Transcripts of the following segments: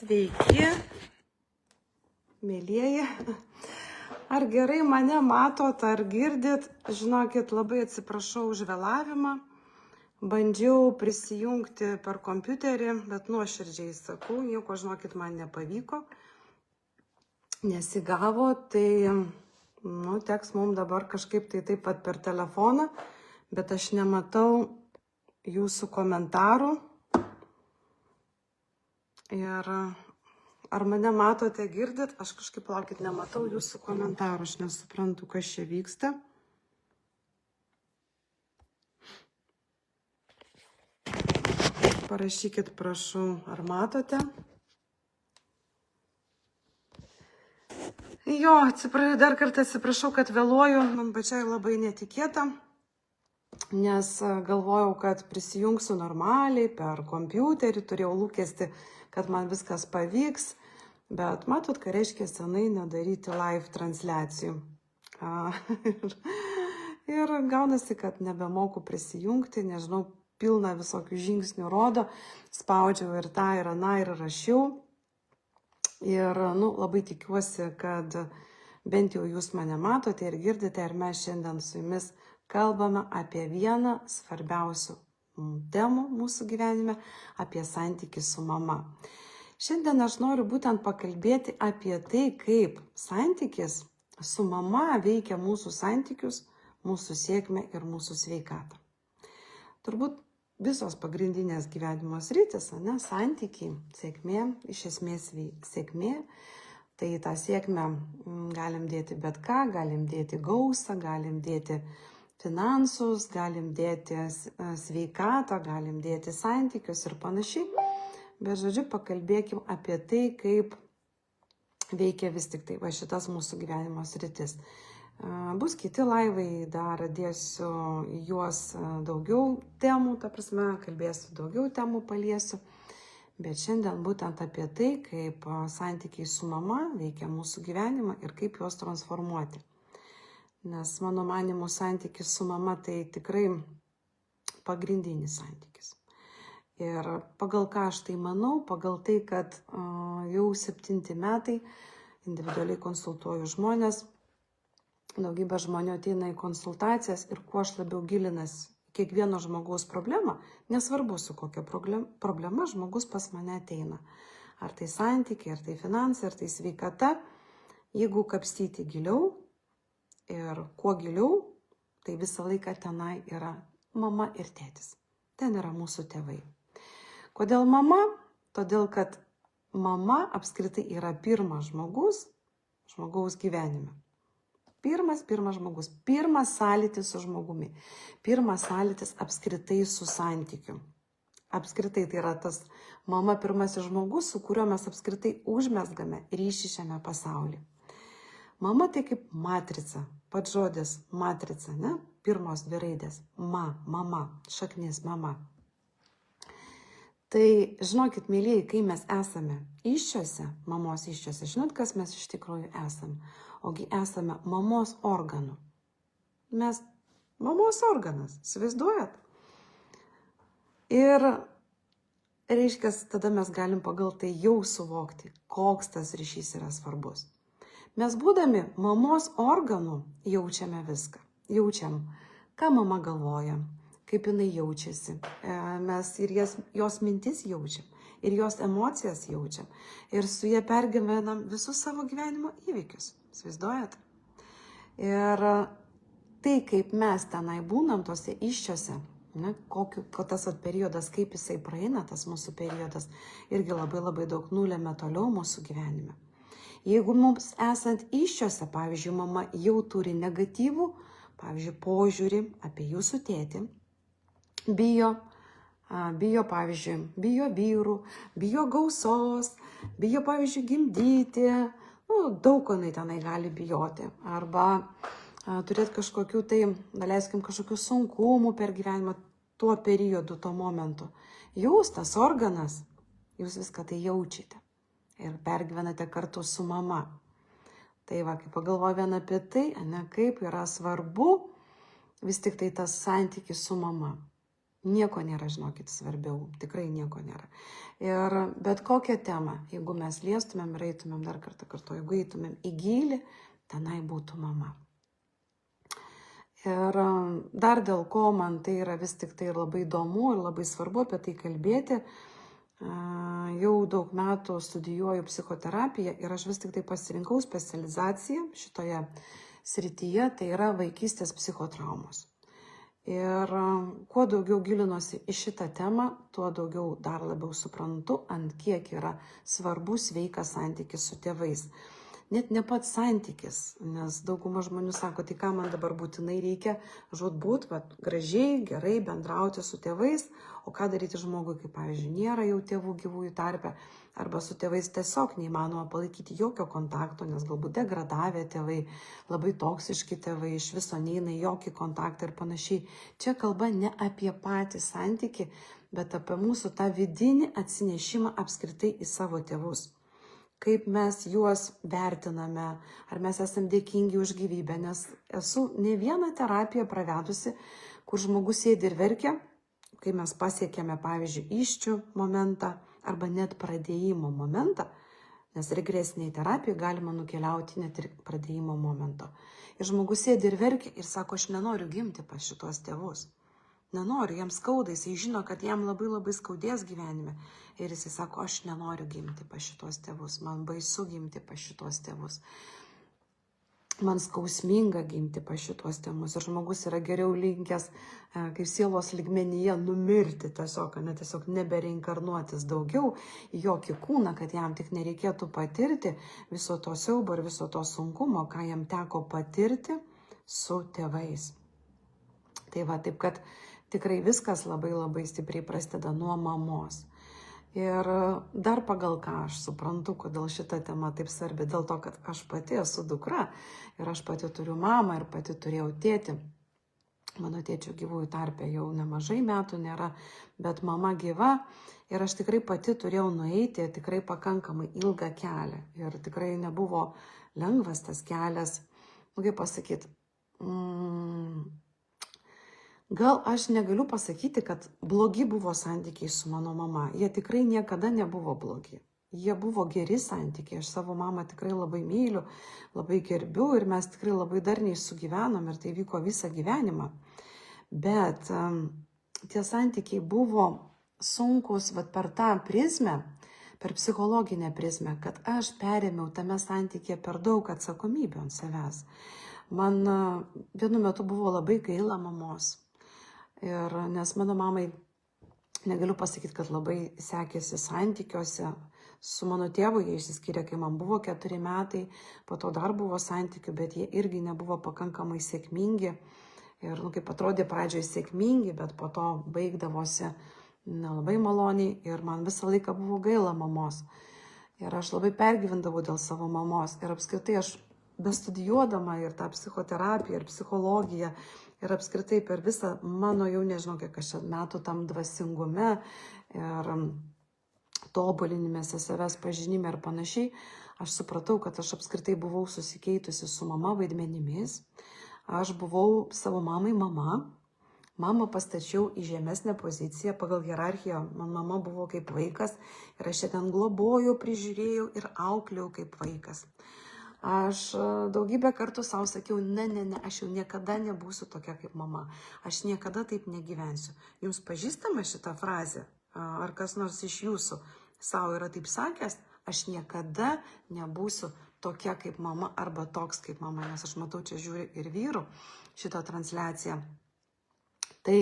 Sveiki, mėlyjeji. Ar gerai mane matot, ar girdit? Žinokit, labai atsiprašau už vėlavimą. Bandžiau prisijungti per kompiuterį, bet nuoširdžiai sakau, nieko, žinokit, man nepavyko. Nesigavo, tai teks mums dabar kažkaip tai taip pat per telefoną, bet aš nematau jūsų komentarų. Ir ar mane matote, girdit? Aš kažkaip, laukit, nematau jūsų komentarų, aš nesuprantu, kas čia vyksta. Parašykit, prašau, ar matote? Jo, dar kartą atsiprašau, kad vėluoju, man pačiai labai netikėta, nes galvojau, kad prisijungsiu normaliai per kompiuterį, turėjau lūkestį, kad man viskas pavyks, bet matot, ką reiškia senai nedaryti live transliacijų. Ir gaunasi, kad nebemoku prisijungti, nežinau, pilna visokių žingsnių rodo, spaudžiau ir tą, ir aną, ir rašiau. Ir labai tikiuosi, kad bent jau jūs mane matote ir girdite, ir mes šiandien su jumis kalbame apie vieną svarbiausių temų mūsų gyvenime, apie santykį su mama. Šiandien aš noriu būtent pakalbėti apie tai, kaip santykis su mama veikia mūsų santykius, mūsų sėkmę ir mūsų sveikatą. Turbūt visos pagrindinės gyvenimo sritys, santykiai, sėkmė, iš esmės sėkmė, tai tą sėkmę galim dėti bet ką, galim dėti gausą, galim dėti finansus, galim dėti sveikatą, galim dėti santykius ir panašiai. Bet žodžiu, pakalbėkim apie tai, kaip veikia vis tik tai šitas mūsų gyvenimo sritis. Bus kiti laivai, dar dėsiu juos daugiau temų, ta prasme, kalbėsiu daugiau temų, paliesiu. Bet šiandien būtent apie tai, kaip santykiai su mama veikia mūsų gyvenimą ir kaip juos transformuoti. Nes mano manimų santykis su mama tai tikrai pagrindinis santykis. Ir pagal ką aš tai manau, pagal tai, kad jau 7 metai individualiai konsultuoju žmonės, daugybė žmonių ateina į konsultacijas ir kuo aš labiau gilinas kiekvieno žmogaus problemą, nesvarbu su kokia problema žmogus pas mane ateina. Ar tai santykiai, ar tai finansai, ar tai sveikata, jeigu kapstyti giliau, ir kuo giliau, tai visą laiką tenai yra mama ir tėtis. Ten yra mūsų tėvai. Kodėl mama? Todėl, kad mama apskritai yra pirmas žmogaus gyvenime. Pirmas žmogus, pirmas sąlytis su žmogumi, pirmas sąlytis apskritai su santykiu. Apskritai tai yra tas mama pirmasis žmogus, su kuriuo mes apskritai užmezgame ryšį šiame pasaulyje. Mama tai kaip matrica, pats žodis matrica, ne? Pirmos 2 raidės. Mama, šaknis mama. Tai žinokit, mėlyjei, kai mes esame įsčiose, mamos įsčiose, žinot, kas mes iš tikrųjų esame? Ogi esame mamos organų. Mes mamos organas, įsivaizduojat? Ir reiškia, tada mes galim pagal tai jau suvokti, koks tas ryšys yra svarbus. Mes būdami mamos organų jaučiame viską. Jaučiam, ką mama galvoja, kaip jinai jaučiasi. Mes ir jos mintis jaučiam, ir jos emocijas jaučiam. Ir su jie pergyvenam visus savo gyvenimo įvykius. Įsivaizduojat? Ir tai, kaip mes tenai būnam tose įsčiose, tas periodas, kaip jisai praeina, tas mūsų periodas, irgi labai daug nulėmė toliau mūsų gyvenime. Jeigu mums esant įsčiose, pavyzdžiui, mama jau turi negatyvų, pavyzdžiui, požiūrį apie jūsų tėtį, bijo, pavyzdžiui, bijo vyrų, bijo gausos, bijo, pavyzdžiui, gimdyti, daug ko jinai tenai gali bijoti. Arba turėti kažkokių kažkokių sunkumų per gyvenimą tuo periodu, tuo momentu. Jūs, tas organas, jūs viską tai jaučiate. Ir pergyvenate kartu su mama. Tai kai pagalvoju vien apie tai, kaip yra svarbu vis tik tai tas santykis su mama. Nieko nėra, žinokit, svarbiau, tikrai nieko nėra. Ir bet kokią temą, jeigu mes liestumėm ir eitumėm, dar kartą, jeigu eitumėm į gylį, tenai būtų mama. Ir dar dėl ko man tai yra vis tik tai labai įdomu ir labai svarbu apie tai kalbėti, jau daug metų studijuoju psichoterapiją ir aš vis tik tai pasirinkau specializaciją šitoje srityje, tai yra vaikystės psichotraumos. Ir kuo daugiau gilinuosi į šitą temą, tuo daugiau dar labiau suprantu, ant kiek yra svarbus sveikas santykis su tėvais. Net ne pats santykis, nes dauguma žmonių sako, tai ką man dabar būtinai reikia, žudbūt, gražiai, gerai bendrauti su tėvais, o ką daryti žmogui, kaip, pavyzdžiui, nėra jau tėvų gyvųjų tarpe, arba su tėvais tiesiog neįmanoma palaikyti jokio kontakto, nes galbūt degradavę tėvai, labai toksiški tėvai, iš viso neina į jokį kontaktą ir panašiai. Čia kalba ne apie patį santykį, bet apie mūsų tą vidinį atsinešimą apskritai į savo tėvus. Kaip mes juos vertiname, ar mes esam dėkingi už gyvybę, nes esu ne vieną terapiją pravedusi, kur žmogus sėdi ir verkia, kai mes pasiekėme, pavyzdžiui, įsčių momentą arba net pradėjimo momentą, nes regresiniai terapijai galima nukeliauti net ir pradėjimo momento. Ir žmogus sėdi ir verkia ir sako, aš nenoriu gimti pas šitos tėvus. Nenoriu, jam skauda, jisai žino, kad jam labai skaudės gyvenime. Ir jisai sako, aš nenoriu gimti pas šitos tėvus, man baisu gimti pas šitos tėvus. Man skausminga gimti pas šitos tėvus. Ir žmogus yra geriau linkęs, kaip sielos lygmenyje, numirti tiesiog nebereinkarnuotis daugiau į jokį kūną, kad jam tik nereikėtų patirti viso to siaubo ir viso to sunkumo, ką jam teko patirti su tėvais. Tai va, taip kad tikrai viskas labai stipriai prasideda nuo mamos. Ir dar pagal ką aš suprantu, kodėl šita tema taip svarbi, dėl to, kad aš pati esu dukra ir aš pati turiu mamą ir pati turėjau tėtį. Mano tėčio gyvųjų tarpe jau nemažai metų nėra, bet mama gyva ir aš tikrai pati turėjau nueiti tikrai pakankamai ilgą kelią. Ir tikrai nebuvo lengvas tas kelias, kaip pasakyti, gal aš negaliu pasakyti, kad blogi buvo santykiai su mano mama. Jie tikrai niekada nebuvo blogi. Jie buvo geri santykiai. Aš savo mamą tikrai labai myliu, labai gerbiu ir mes tikrai labai darniai sugyvenom ir tai vyko visą gyvenimą. Bet tie santykiai buvo sunkus per tą prizmę, per psichologinę prizmę, kad aš perėmiau tame santykėje per daug atsakomybių ant savęs. Man vienu metu buvo labai gaila mamos. Ir nes mano mamai, negaliu pasakyti, kad labai sekėsi santykiuose su mano tėvu, jie išsiskyrė, kai man buvo 4 metai, po to dar buvo santykių, bet jie irgi nebuvo pakankamai sėkmingi. Ir kaip atrodė pradžioje sėkmingi, bet po to baigdavosi nelabai maloniai ir man visą laiką buvo gaila mamos. Ir aš labai pergyvendavau dėl savo mamos. Ir apskritai aš bestudijuodama ir tą psichoterapiją ir psichologiją, ir apskritai per visą mano jau nežinau kiek aš metų tam dvasingume ir tobulinimėse savęs pažinime ir panašiai, aš supratau, kad aš apskritai buvau susikeitusi su mama vaidmenimis. Aš buvau savo mamai mama. Mamą pastačiau į žemesnę poziciją pagal hierarchiją. Man mama buvo kaip vaikas ir aš ją ten globojau, prižiūrėjau ir auklėjau kaip vaikas. Aš daugybę kartų savo sakiau, ne, aš jau niekada nebūsiu tokia kaip mama. Aš niekada taip negyvensiu. Jums pažįstama šita frazė? Ar kas nors iš jūsų savo yra taip sakęs? Aš niekada nebūsiu tokia kaip mama arba toks kaip mama, nes aš matau, čia žiūri ir vyrų šitą transliaciją. Tai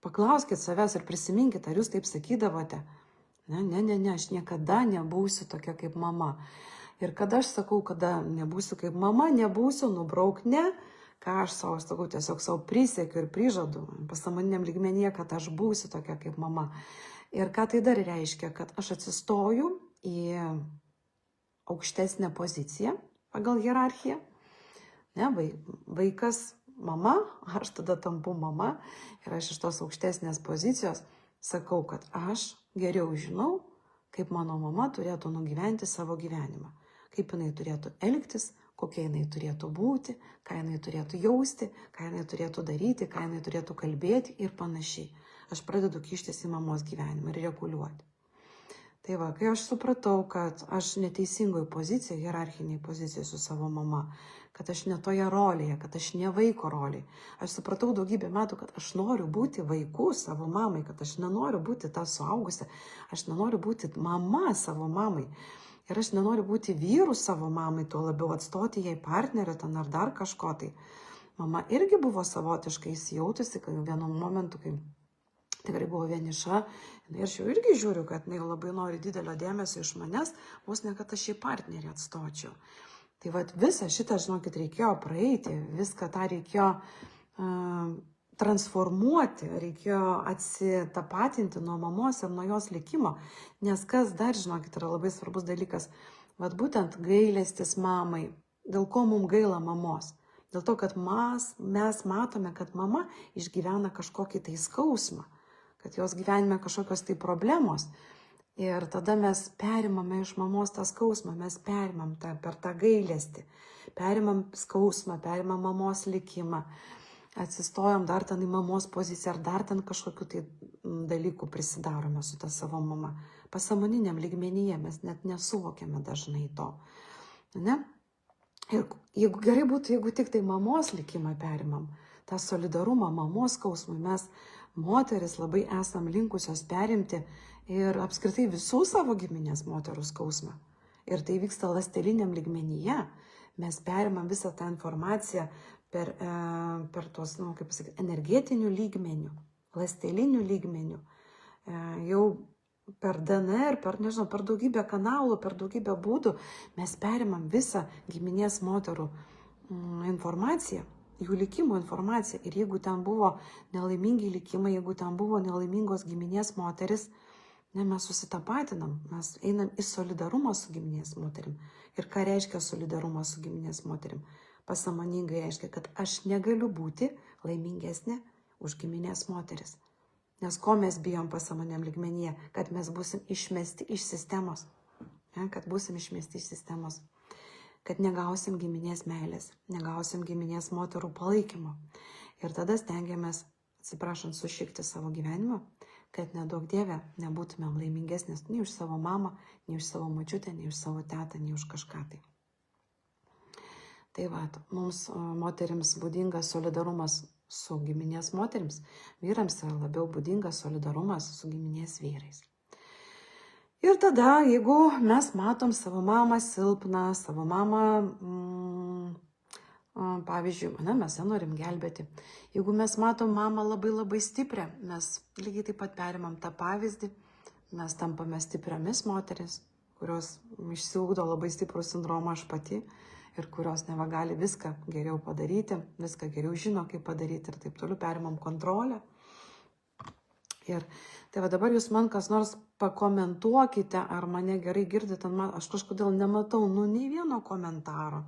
paklauskit savęs ir prisiminkit, ar jūs taip sakydavote? Ne, aš niekada nebūsiu tokia kaip mama. Ir kada aš sakau, kada nebūsiu kaip mama, nebūsiu, nubrauk ne, ką aš savo sakau, tiesiog savo prisiekiu ir prižadu pasąmoniniam lygmenyje, kad aš būsiu tokia kaip mama. Ir ką tai dar reiškia, kad aš atsistoju į aukštesnę poziciją pagal hierarchiją. Ne, vaikas mama, aš tada tampu mama ir aš iš tos aukštesnės pozicijos sakau, kad aš geriau žinau, kaip mano mama turėtų nugyventi savo gyvenimą. Kaip jinai turėtų elgtis, kokia jinai turėtų būti, ką jinai turėtų jausti, ką jinai turėtų daryti, ką jinai turėtų kalbėti ir panašiai. Aš pradedu kištis į mamos gyvenimą ir reguliuoti. Tai va, kai aš supratau, kad aš neteisingoje pozicijoje, hierarchiniai pozicijoje su savo mama, kad aš ne toje rolėje, kad aš ne vaiko rolėje, aš supratau daugybę metų, kad aš noriu būti vaiku savo mamai, kad aš nenoriu būti ta suaugusi, aš nenoriu būti mama savo mamai. Ir aš nenoriu būti vyru savo mamai, tuo labiau atstoti jai partnerį ten ar dar kažko tai. Mama irgi buvo savotiškai įsijautusi, kai vienu momentu, kai tikrai buvo vieniša, ir aš jau irgi žiūriu, kad jinai labai nori didelio dėmesio iš manęs, vos ne kad aš šį partnerį atstočiau. Tai vat visą šitą, žinokit, reikėjo praeiti, viską tą reikėjo transformuoti, reikėjo atsitapatinti nuo mamos ir nuo jos likimo, nes kas dar, žinokit, yra labai svarbus dalykas, vat būtent gailestis mamai, dėl ko mums gaila mamos. Dėl to, kad mes matome, kad mama išgyvena kažkokį tai skausmą, kad jos gyvenime kažkokios tai problemos. Ir tada mes perimame iš mamos tą skausmą, mes perimam per tą gailestį, perimam skausmą, perimam mamos likimą, atsistojam dar ten į mamos poziciją ar dar ten kažkokiu tai dalykų prisidarome su ta savo mama. Pasąmoniniam lygmenyje mes net nesuvokiame dažnai to. Ne? Ir jeigu gerai būtų, jeigu tik tai mamos likimą perimam, tą solidarumą mamos skausmui, mes moteris labai esam linkusios perimti ir apskritai visų savo giminės moterų skausmą. Ir tai vyksta ląsteliniam lygmenyje. Mes perimam visą tą informaciją per tos, kaip pasakyti, energetinių lygmenių, ląstelinių lygmenių. Jau per DNR, per daugybę kanalų, per daugybę būdų mes perimam visą giminės moterų informaciją, jų likimo informaciją. Ir jeigu ten buvo nelaimingi likimai, jeigu ten buvo nelaimingos giminės moteris, mes susitapatinam, mes einam į solidarumą su giminės moterim. Ir ką reiškia solidarumas su giminės moterim? Pasąmoningai reiškia, kad aš negaliu būti laimingesnė už giminės moteris. Nes ko mes bijom pasąmoniniam lygmenyje? Kad mes būsim išmesti iš sistemos. Kad būsim išmesti iš sistemos. Kad negausim giminės meilės, negausim giminės moterų palaikymo. Ir tada stengiamės, atsiprašant, sušikti savo gyvenimą, kad nedaug dieve nebūtumėm laimingesnės nei už savo mamą, nei už savo močiutę, nei už savo tetą, nei už kažką tai. Tai va, mums moterims būdingas solidarumas su giminės moterims, vyrams yra labiau būdingas solidarumas su giminės vyrais. Ir tada, jeigu mes matom savo mamą silpną, savo mamą, pavyzdžiui, mes ją norim gelbėti. Jeigu mes matom mamą labai stiprią, mes lygiai taip pat perimam tą pavyzdį, mes tampame stipriamis moteris, kurios išsiugdo labai stiprų sindromą aš pati ir kurios neva gali viską geriau padaryti, viską geriau žino, kaip padaryti ir taip toliau, perimam kontrolę. Ir tai va dabar jūs man kas nors pakomentuokite, ar mane gerai girdite, aš kažkodėl nematau, nei vieno komentaro.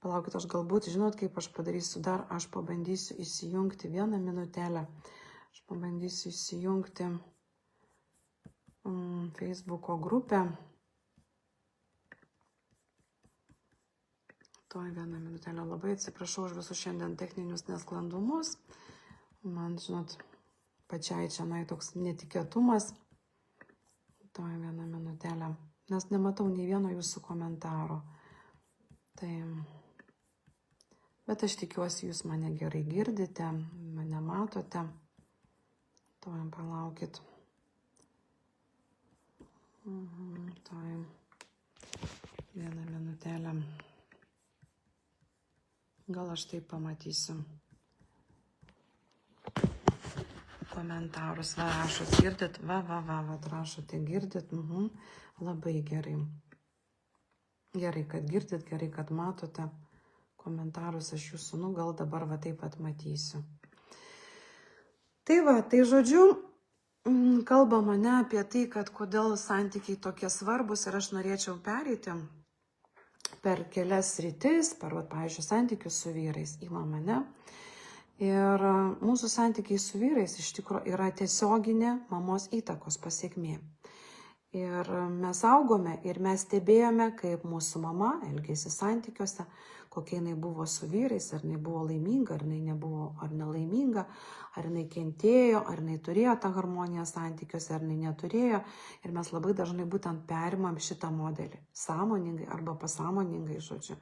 Palaukit, aš galbūt, žinot, kaip aš padarysiu dar, aš pabandysiu įsijungti vieną minutėlę. Aš pabandysiu įsijungti Facebooko grupę. Tuoj vieną minutėlę, labai atsiprašau už visus šiandien techninius nesklandumus. Man, žinot, pačiai čia toks netikėtumas. Tuoj vieną minutėlę. Nes nematau nei vieno jūsų komentaro. Tai, bet aš tikiuosi, jūs mane gerai girdite, mane matote. Tuoj palaukit. Tuoj vieną minutėlę. Gal aš taip pamatysiu komentarus. Va, rašot, girdit? Va, rašote, girdit? Labai gerai. Gerai, kad girdit, gerai, kad matote komentarus aš jūsų, gal dabar va taip pat matysiu. Tai va, tai žodžiu, kalbama ne apie tai, kad kodėl santykiai tokie svarbus ir aš norėčiau pereiti per kelias sritis, per, pavyzdžiui, santykius su vyrais, įmama, ne? Ir mūsų santykiai su vyrais iš tikrųjų yra tiesioginė mamos įtakos pasiekmė. Ir mes augome ir mes stebėjome, kaip mūsų mama elgėsi santykiuose, kokia jinai buvo su vyrais, ar jinai buvo laiminga, ar jinai nebuvo, ar nelaiminga, ar jinai kentėjo, ar jinai turėjo tą harmoniją santykiuose, ar jinai neturėjo. Ir mes labai dažnai būtent perimam šitą modelį, sąmoningai arba pasąmoningai, žodžiu.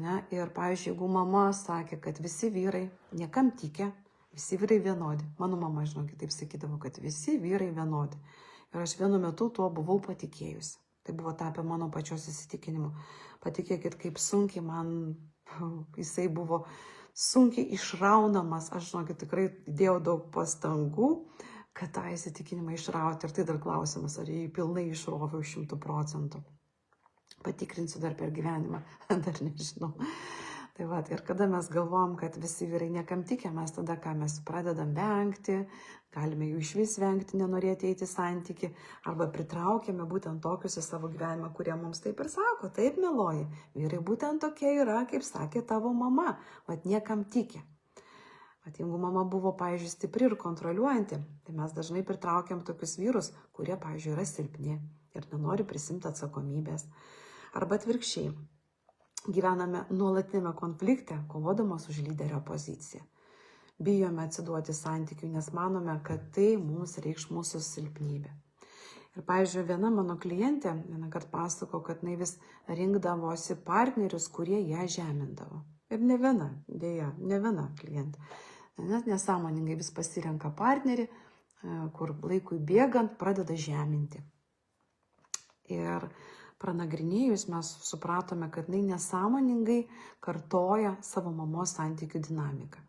Ne? Ir, pavyzdžiui, jeigu mama sakė, kad visi vyrai niekam tikė, visi vyrai vienodi. Mano mama, žinokit, taip sakydavo, kad visi vyrai vienodi. Ir aš vienu metu tuo buvau patikėjusi. Tai buvo tapę mano pačios įsitikinimu. Patikėkit, kaip sunkiai man, jisai buvo sunkiai išraunamas. Aš, žinokit, tikrai dėjau daug pastangų, kad tą įsitikinimą išrauti. Ir tai dar klausimas, ar jį pilnai išroviau 100%. Patikrinsiu dar per gyvenimą, dar nežinau. Tai va, ir kada mes galvom, kad visi vyrai niekam tikė, mes tada, ką mes pradedam vengti, galime jų iš vis vengti, nenorėti eiti į santykį, arba pritraukėme būtent tokius į savo gyvenimą, kurie mums taip ir sako, taip, mieloji, vyrai būtent tokie yra, kaip sakė tavo mama, vat niekam tikė. Vat jeigu mama buvo, pavyzdžiui, stipri ir kontroliuojanti, tai mes dažnai pritraukiam tokius vyrus, kurie, pavyzdžiui, yra silpni ir nenori prisimti atsakomybės. Arba atvirkščiai. Gyvename nuolatinėme konflikte, kovodamos už lyderio poziciją. Bijome atsiduoti santykiui, nes manome, kad tai mums reikš mūsų silpnybė. Ir, pavyzdžiui, viena mano klientė vieną kartą pasako, kad jinai vis rinkdavosi partnerius, kurie ją žemindavo. Ir ne viena, dėja, ne viena klientė. Net nesąmoningai vis pasirenka partnerį, kur laikui bėgant pradeda žeminti. Ir pranagrinėjus mes supratome, kad jinai nesąmoningai kartoja savo mamos santykių dinamiką.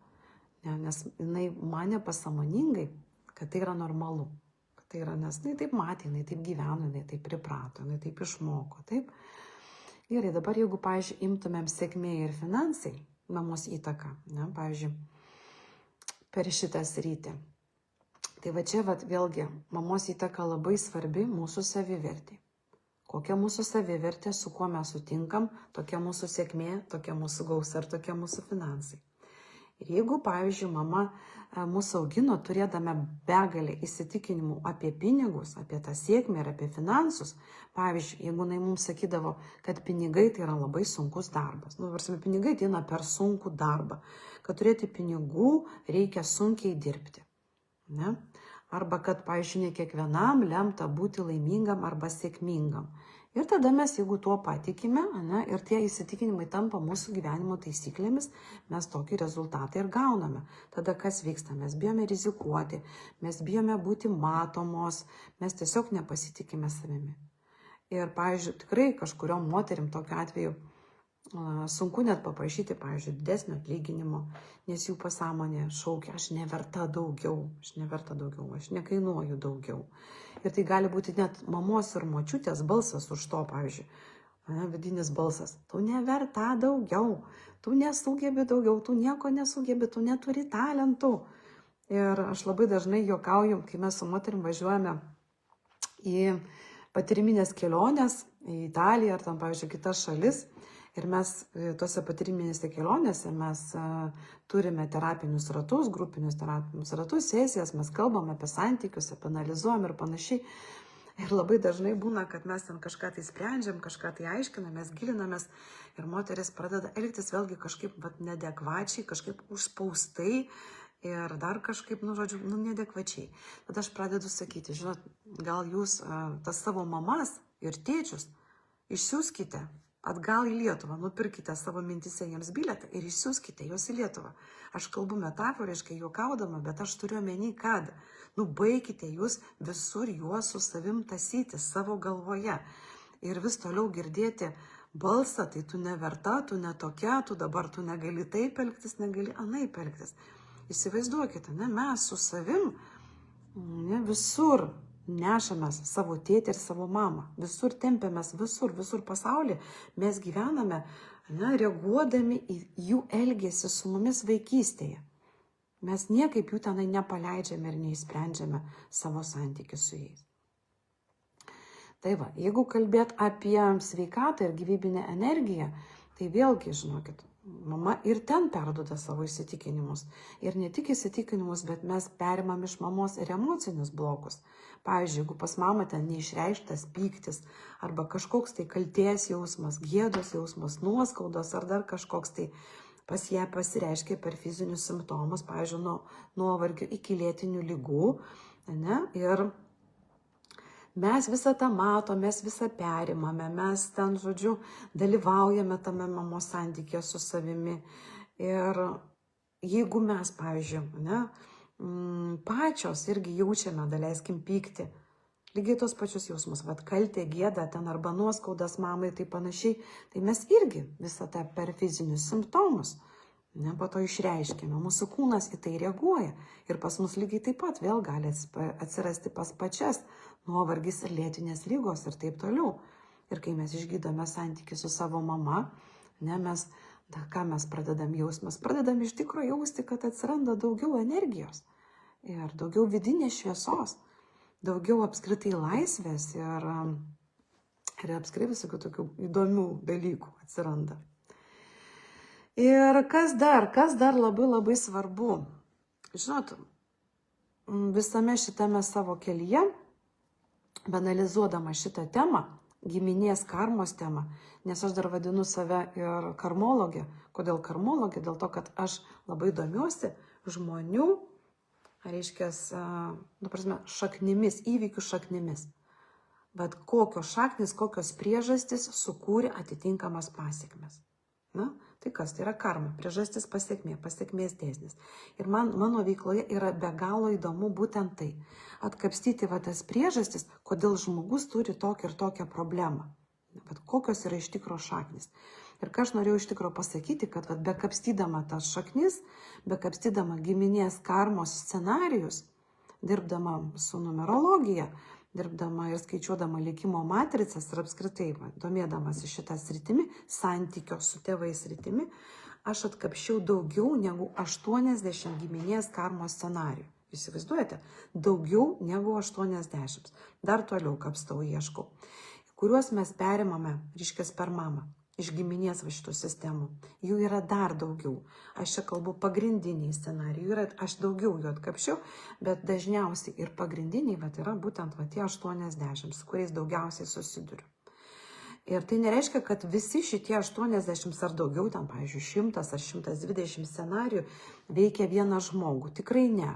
Nes jinai manė pasąmoningai, kad tai yra normalu. Kad tai yra, nes jinai taip matė, jinai taip gyveno, jinai taip priprato, jinai taip išmoko. Taip. Gerai, dabar jeigu, pavyzdžiui, imtumėm sėkmė ir finansai, mamos įtaka, ne, pavyzdžiui, per šitą sritį. Tai va čia vėlgi mamos įtaka labai svarbi mūsų savivertė. Kokia mūsų savivertė, su kuo mes sutinkam, tokia mūsų sėkmė, tokia mūsų gausa ir tokia mūsų finansai. Ir jeigu, pavyzdžiui, mama mūsų augino, turėdame begalę įsitikinimų apie pinigus, apie tą sėkmę ir apie finansus, pavyzdžiui, jeigu jinai mums sakydavo, kad pinigai tai yra labai sunkus darbas, pinigai ateina per sunkų darbą, kad turėti pinigų reikia sunkiai dirbti. Ne? Arba kad, pavyzdžiui, ne kiekvienam lemta būti laimingam arba sėkmingam. Ir tada mes, jeigu tuo patikime, ne, ir tie įsitikinimai tampa mūsų gyvenimo taisyklėmis, mes tokį rezultatą ir gauname. Tada kas vyksta? Mes bijome rizikuoti, mes bijome būti matomos, mes tiesiog nepasitikime savimi. Ir, pavyzdžiui, tikrai kažkuriom moterim tokiu atveju sunku net paprašyti, pavyzdžiui, didesnio atlyginimo, nes jų pasąmonė šaukia, aš neverta daugiau, aš nekainuoju daugiau. Ir tai gali būti net mamos ir močiutės balsas už to, pavyzdžiui, vidinis balsas. Tu neverta daugiau, tu nesugebi daugiau, tu nieko nesugebi, tu neturi talentų. Ir aš labai dažnai juokauju, kai mes su moterim važiuojame į patyriminės kelionės, į Italiją ar tam, pavyzdžiui, kitas šalis. Ir mes tose patyriminėse kelionėse mes turime terapinius ratus, grupinius terapinius ratus, sesijas, mes kalbam apie santykius, apie analizuojam ir panašiai. Ir labai dažnai būna, kad mes ten kažką tai sprendžiam, kažką tai aiškinamės, gilinamės ir moteris pradeda elgtis vėlgi kažkaip neadekvačiai, kažkaip užspaustai ir dar kažkaip, neadekvačiai. Tada aš pradedu sakyti, žinot, gal jūs tas savo mamas ir tėčius išsiųskite atgal į Lietuvą, nupirkite savo mintise jiems bilietą ir išsiųskite juos į Lietuvą. Aš kalbu metaforiškai, juokaudama, bet aš turiu omeny, kad baikite jūs visur juos su savim tasyti savo galvoje. Ir vis toliau girdėti balsą, tai tu neverta, tu netokia, tu dabar tu negali taip elgtis, negali anaip elgtis. Įsivaizduokite, mes su savim visur nešamės savo tėtį ir savo mamą. Visur tempiamės, visur pasaulyje. Mes gyvename, reaguodami į jų elgesį su mumis vaikystėje. Mes niekaip jų tenai nepaleidžiame ir neįsprendžiame savo santykių su jais. Tai va, jeigu kalbėt apie sveikatą ir gyvybinę energiją, tai vėlgi, žinokit, Mama ir ten perduoda savo įsitikinimus. Ir ne tik įsitikinimus, bet mes perimam iš mamos ir emocinius blokus. Pavyzdžiui, jeigu pas mamą ten neišreikštas pyktis, arba kažkoks tai kaltės jausmas, gėdos jausmas, nuoskaudos, ar dar kažkoks tai pas ją pasireiškia per fizinius simptomus, pavyzdžiui, nuo nuovargio iki lėtinių lygų, ne? Ir mes visą tą matom, mes visą perimame, mes ten, žodžiu, dalyvaujame tame mamos santykėje su savimi. Ir jeigu mes, pavyzdžiui, ne, pačios irgi jaučiame, daleiskim, pyktį, lygiai tos pačius jausmus, vat kaltė, gėda, ten arba nuoskaudas mamai, tai panašiai, tai mes irgi visą tą per fizinius simptomus, ne, po to išreiškime, mūsų kūnas į tai reaguoja. Ir pas mus lygiai taip pat vėl gali atsirasti pas pačias nuovargis ir lėtinės lygos ir taip toliau. Ir kai mes išgydome santykį su savo mama, ne, mes, ką mes pradedam jaust? Mes pradedam iš tikrųjų jausti, kad atsiranda daugiau energijos ir daugiau vidinės šviesos, daugiau apskritai laisvės ir apskritai visokių tokių įdomių dalykų atsiranda. Ir kas dar labai svarbu, žinot, visame šitame savo kelyje, banalizuodama šitą temą, giminės karmos temą, nes aš dar vadinu save ir karmologė. Kodėl karmologė? Dėl to, kad aš labai domiuosi žmonių, reiškia, šaknimis, įvykių šaknimis. Bet kokios šaknis, kokios priežastys sukūrė atitinkamas pasiekmes. Na, tai kas? Tai yra karma, priežastis pasiekmė, pasiekmės dėsnis. Ir mano veikloje yra be galo įdomu būtent tai. Atkapstyti tas priežastis, kodėl žmogus turi tokią ir tokią problemą. Bet kokios yra iš tikro šaknis. Ir ką aš norėjau iš tikro pasakyti, kad bekapstydama tas šaknis, bekapstydama giminės karmos scenarijus, dirbdama su numerologija, dirbdama ir skaičiuodama likimo matricas ir apskritai domėdamas į šitą sritimi, santykio su tėvais sritimi, aš atkapščiau daugiau negu 80 giminės karmos scenarijų. Įsivaizduojate? Daugiau negu 80. Dar toliau kapstau, ieškau. Kuriuos mes perimame, reiškia, per mamą. Iš giminės šitų sistemų. Jų yra dar daugiau. Aš čia kalbu pagrindiniai scenarijai. Aš daugiau jų atkapšiau, bet dažniausiai ir pagrindiniai yra būtent tie 80, su kuriais daugiausiai susiduriu. Ir tai nereiškia, kad visi šitie 80 ar daugiau, ten, pavyzdžiui, 100 ar 120 scenarijų veikia vieną žmogų. Tikrai ne.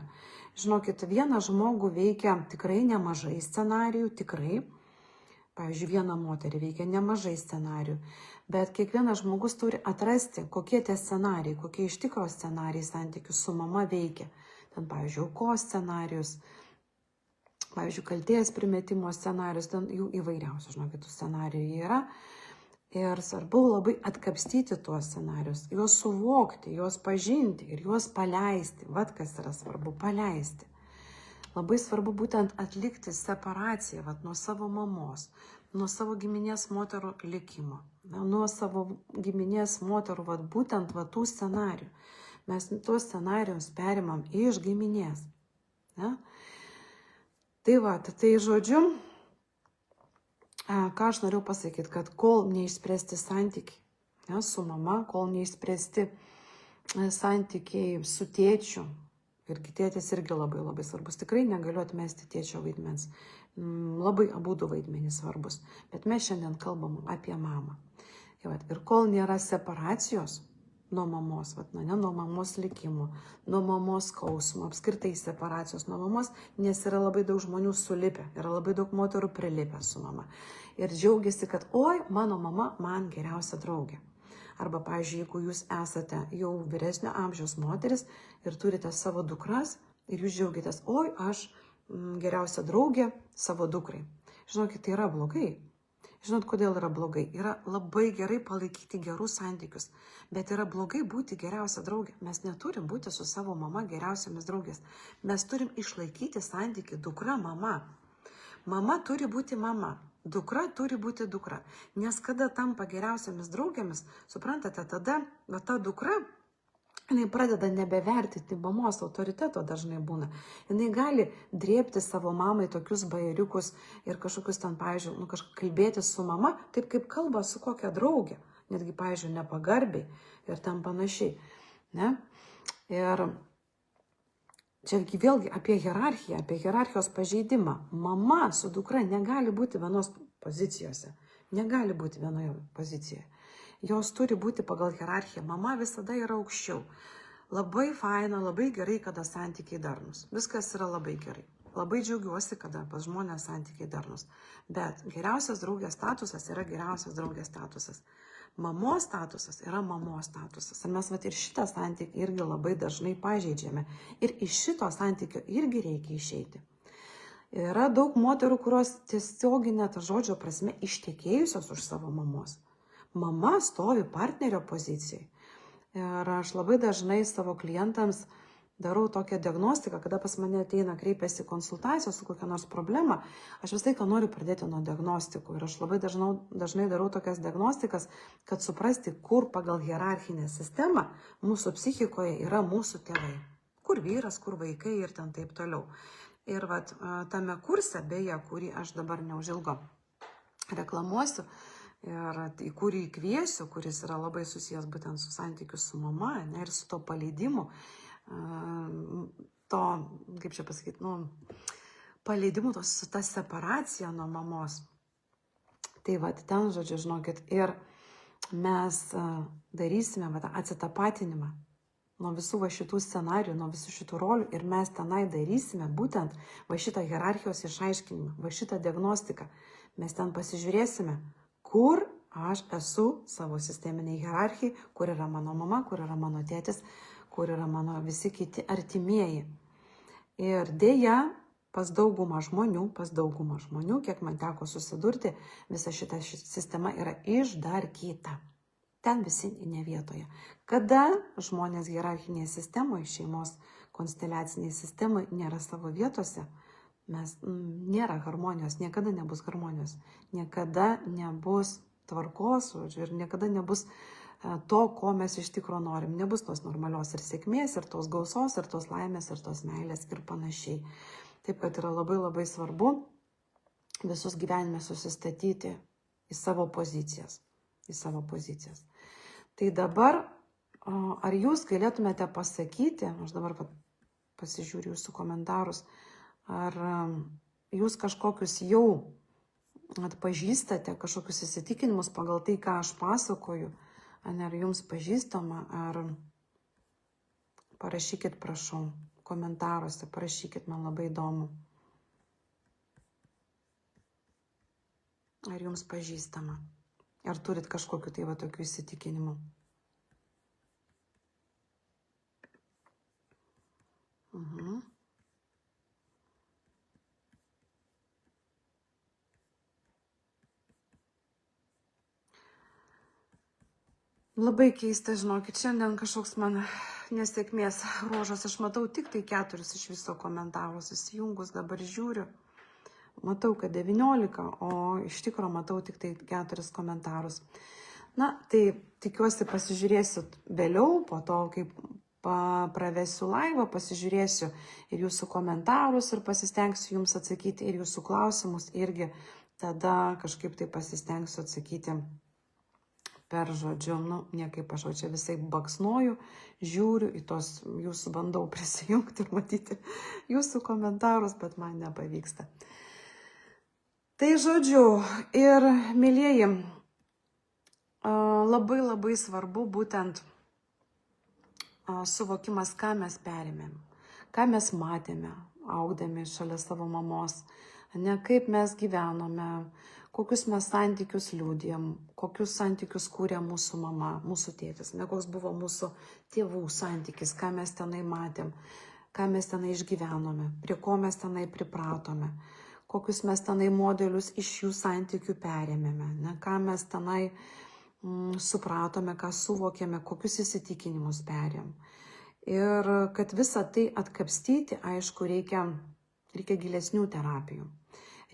Žinokit, vieną žmogų veikia tikrai nemažai scenarijų, tikrai. Pavyzdžiui, vieną moterį veikia nemažai scenarijų, bet kiekvienas žmogus turi atrasti, kokie tie scenarijai, kokie iš tikro scenarijai santykių su mama veikia. Ten, pavyzdžiui, aukos scenarijus, pavyzdžiui, kaltės primetimo scenarijus, ten jų įvairiausių, žinokit, tų scenarijų yra. Ir svarbu labai atkapstyti tuos scenarijus, juos suvokti, juos pažinti ir juos paleisti. Vat kas yra svarbu, paleisti. Labai svarbu būtent atlikti separaciją nuo savo mamos, nuo savo giminės moterų likimo, nuo savo giminės moterų būtent tų scenarijų. Mes tuos scenarijus perimam iš giminės. Ne? Tai žodžiu, ką aš noriu pasakyti, kad kol neišspręsti santykiai su mama, kol neišspręsti santykiai su tėčiu, irgi tėtis irgi labai svarbus. Tikrai negaliu atmesti tėčio vaidmens. Labai abudu vaidmenys svarbus. Bet mes šiandien kalbam apie mamą. Ir kol nėra separacijos nuo mamos, nuo mamos likimo, nuo mamos skausmo, apskritai separacijos nuo mamos, nes yra labai daug žmonių sulipę, yra labai daug moterų prilipę su mama. Ir džiaugiasi, kad oi, mano mama man geriausia draugė. Arba, pavyzdžiui, jeigu jūs esate jau vyresnio amžiaus moteris ir turite savo dukras ir jūs džiaugitės, oi, aš geriausia draugė savo dukrai. Žinokit, tai yra blogai. Žinot, kodėl yra blogai? Yra labai gerai palaikyti gerus santykius, bet yra blogai būti geriausia draugė. Mes neturim būti su savo mama geriausiamis draugės. Mes turim išlaikyti santykį dukra-mama. Mama turi būti mama. Dukra turi būti dukra, nes kada tampa geriausiamis draugėmis, suprantate, tada ta dukra, jinai pradeda nebevertinti mamos autoriteto dažnai būna. Jinai gali drėbti savo mamai tokius bajeriukus ir kažkokius ten, pavyzdžiui, kažkaip kalbėti su mama, taip kaip kalba su kokia draugė. netgi, pavyzdžiui, nepagarbiai ir tam panašiai. Ne? Ir čia vėlgi apie hierarchiją, apie hierarchijos pažeidimą. Mama su dukra negali būti vienos pozicijose, negali būti vienoje pozicijoje. Jos turi būti pagal hierarchiją. Mama visada yra aukščiau. Labai faina, labai gerai, kada santykiai darnus. Viskas yra labai gerai. Labai džiaugiuosi, kada pas žmonės santykiai darnus. Bet geriausias draugės statusas yra geriausias draugės statusas. Mamos statusas yra mamos statusas. Ir mes ir šitą santykį irgi labai dažnai pažeidžiame. Ir iš šito santykio irgi reikia išeiti. Yra daug moterų, kurios tiesioginė ta žodžio prasme ištekėjusios už savo mamos. Mama stovi partnerio pozicijai. Ir aš labai dažnai savo klientams darau tokią diagnostiką, kada pas mane ateina, kreipiasi konsultacijos su kokia nors problema, aš visą laiką noriu pradėti nuo diagnostikų. Ir aš labai dažnai darau tokias diagnostikas, kad suprasti, kur pagal hierarchinę sistemą mūsų psichikoje yra mūsų tėvai. Kur vyras, kur vaikai ir ten taip toliau. Ir tame kurse, beje, kurį aš dabar neužilgo reklamuosiu, ir į kurį kviesiu, kuris yra labai susijęs būtent su santykiu su mama, ne, ir su to paleidimu, to, kaip čia pasakyti, paleidimu, su ta separacija nuo mamos. Tai ten, žodžiu, žinokit, ir mes darysime tą atsitapatinimą nuo visų šitų scenarijų, nuo visų šitų rolių ir mes tenai darysime būtent šitą hierarchijos išaiškinimą, šitą diagnostiką. Mes ten pasižiūrėsime, kur aš esu savo sisteminiai hierarchijai, kur yra mano mama, kur yra mano tėtis, kur yra mano visi kiti artimieji. Ir dėja, pas daugumą žmonių, kiek man teko susidurti, visa šita sistema yra išdarkyta. Ten visi ne vietoje. Kada žmonės hierarchinėje sistemoje, šeimos konsteliaciniai sistemoje nėra savo vietose, nėra harmonijos, niekada nebus harmonijos, niekada nebus tvarkos, ir niekada nebus to, ko mes iš tikro norim. Nebus tos normalios ir sėkmės, ir tos gausos, ir tos laimės, ir tos meilės ir panašiai. Taip, kad yra labai labai svarbu visus gyvenime susistatyti į savo pozicijas. Tai dabar, ar jūs galėtumėte pasakyti, aš dabar pasižiūriu jūsų komentarus, ar jūs kažkokius jau atpažįstate, kažkokius įsitikinimus pagal tai, ką aš pasakoju, ar jums pažįstama, ar parašykit, prašau, komentaruose, parašykit, man labai įdomu. Ar jums pažįstama? Ar turit kažkokiu tokių įsitikinimų? Labai keista, žinokit, šiandien kažkoks man nesėkmės ruožas. Aš matau tik tai 4 iš viso komentarus įsijungus, dabar žiūriu. Matau, kad 19, o iš tikro matau tik tai 4 komentarus. Na, tai tikiuosi pasižiūrėsiu vėliau, po to, kaip pravesiu laivą, pasižiūrėsiu ir jūsų komentarus ir pasistengsiu jums atsakyti ir jūsų klausimus irgi tada kažkaip tai pasistengsiu atsakyti per žodžiu, niekaip aš čia visai baksnoju, žiūriu į tos jūsų, bandau prisijungti ir matyti jūsų komentarus, bet man nepavyksta. Tai žodžiu, ir mylieji, labai labai svarbu būtent suvokimas, ką mes perėmėm, ką mes matėme, augdami šalia savo mamos, ne kaip mes gyvenome, kokius mes santykius liūdėjom, kokius santykius kūrė mūsų mama, mūsų tėtis, ne koks buvo mūsų tėvų santykis, ką mes tenai matėm, ką mes tenai išgyvenome, prie ko mes tenai pripratome, kokius mes tenai modelius iš jų santykių perėmėme, ne, ką mes tenai supratome, ką suvokėme, kokius įsitikinimus perėm. Ir kad visą tai atkapstyti, aišku, reikia gilesnių terapijų.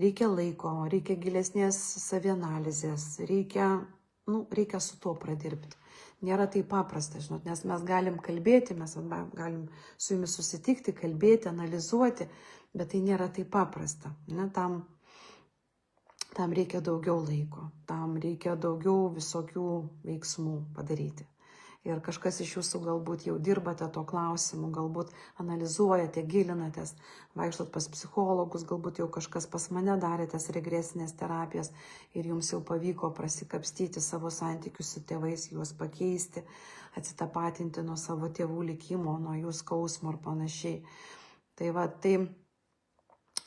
Reikia laiko, reikia gilesnės savianalizės, reikia su tuo pradirbti. Nėra taip paprasta, žinot, nes mes galim kalbėti, mes galim su jumis susitikti, kalbėti, analizuoti, bet tai nėra taip paprasta. Ne, tam tam reikia daugiau laiko, tam reikia daugiau visokių veiksmų padaryti. Ir kažkas iš jūsų galbūt jau dirbate to klausimu, galbūt analizuojate, gilinatės, vaikštot pas psichologus, galbūt jau kažkas pas mane darėtės regresinės terapijas ir jums jau pavyko prasikapstyti savo santykius su tėvais, juos pakeisti, atsitapatinti nuo savo tėvų likimo, nuo jų skausmo ir panašiai. Tai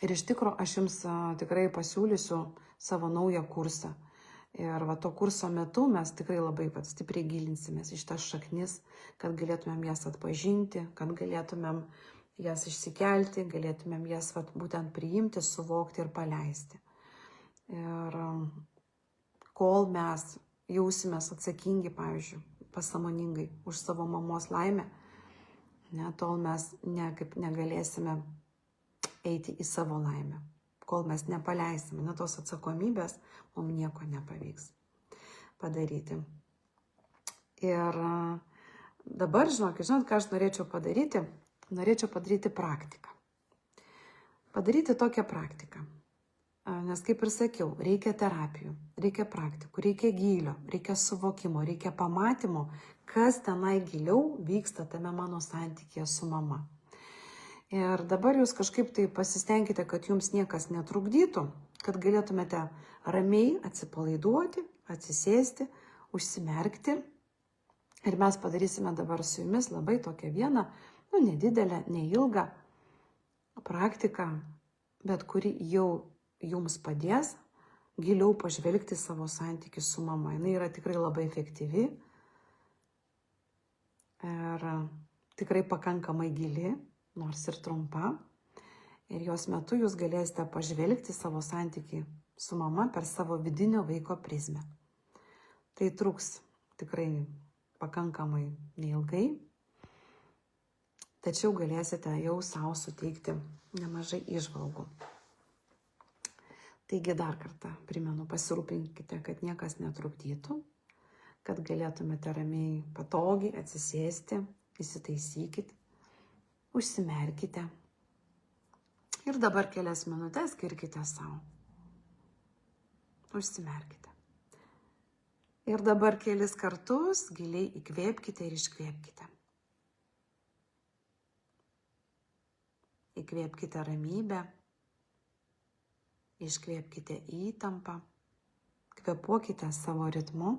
ir iš tikrųjų aš jums tikrai pasiūlysiu savo naują kursą. Ir to kurso metu mes tikrai labai stipriai gilinsimės į šitas šaknis, kad galėtumėm jas atpažinti, kad galėtumėm jas išsikelti, galėtumėm jas būtent priimti, suvokti ir paleisti. Ir kol mes jausimės atsakingi, pavyzdžiui, pasąmoningai už savo mamos laimę, tol mes negalėsime eiti į savo laimę. Kol mes nepaleisime tos atsakomybės, mums nieko nepavyks padaryti. Ir dabar, žinot, ką aš norėčiau padaryti? Norėčiau padaryti praktiką. Padaryti tokią praktiką. Nes, kaip ir sakiau, reikia terapijų, reikia praktikų, reikia gylio, reikia suvokimo, reikia pamatymo, kas tenai giliau vyksta tame mano santykėje su mama. Ir dabar jūs kažkaip tai pasistengkite, kad jums niekas netrukdytų, kad galėtumėte ramiai atsipalaiduoti, atsisėsti, užsimerkti. Ir mes padarysime dabar su jumis labai tokią vieną, nedidelę, neilgą praktiką, bet kuri jau jums padės giliau pažvelgti savo santykį su mama. Jis yra tikrai labai efektyvi ir tikrai pakankamai gili, nors ir trumpa, ir jos metu jūs galėsite pažvelgti savo santykį su mama per savo vidinio vaiko prizmę. Tai truks tikrai pakankamai neilgai, tačiau galėsite jau savo suteikti nemažai įžvalgų. Taigi dar kartą primenu, pasirūpinkite, kad niekas netrukdytų, kad galėtumėte ramiai, patogiai atsisėsti, įsitaisykite, užsimerkite ir dabar kelias minutės skirkite savo. Užsimerkite. Ir dabar kelis kartus giliai įkvėpkite ir iškvėpkite. Įkvėpkite ramybę, iškvėpkite įtampą, kvėpuokite savo ritmu.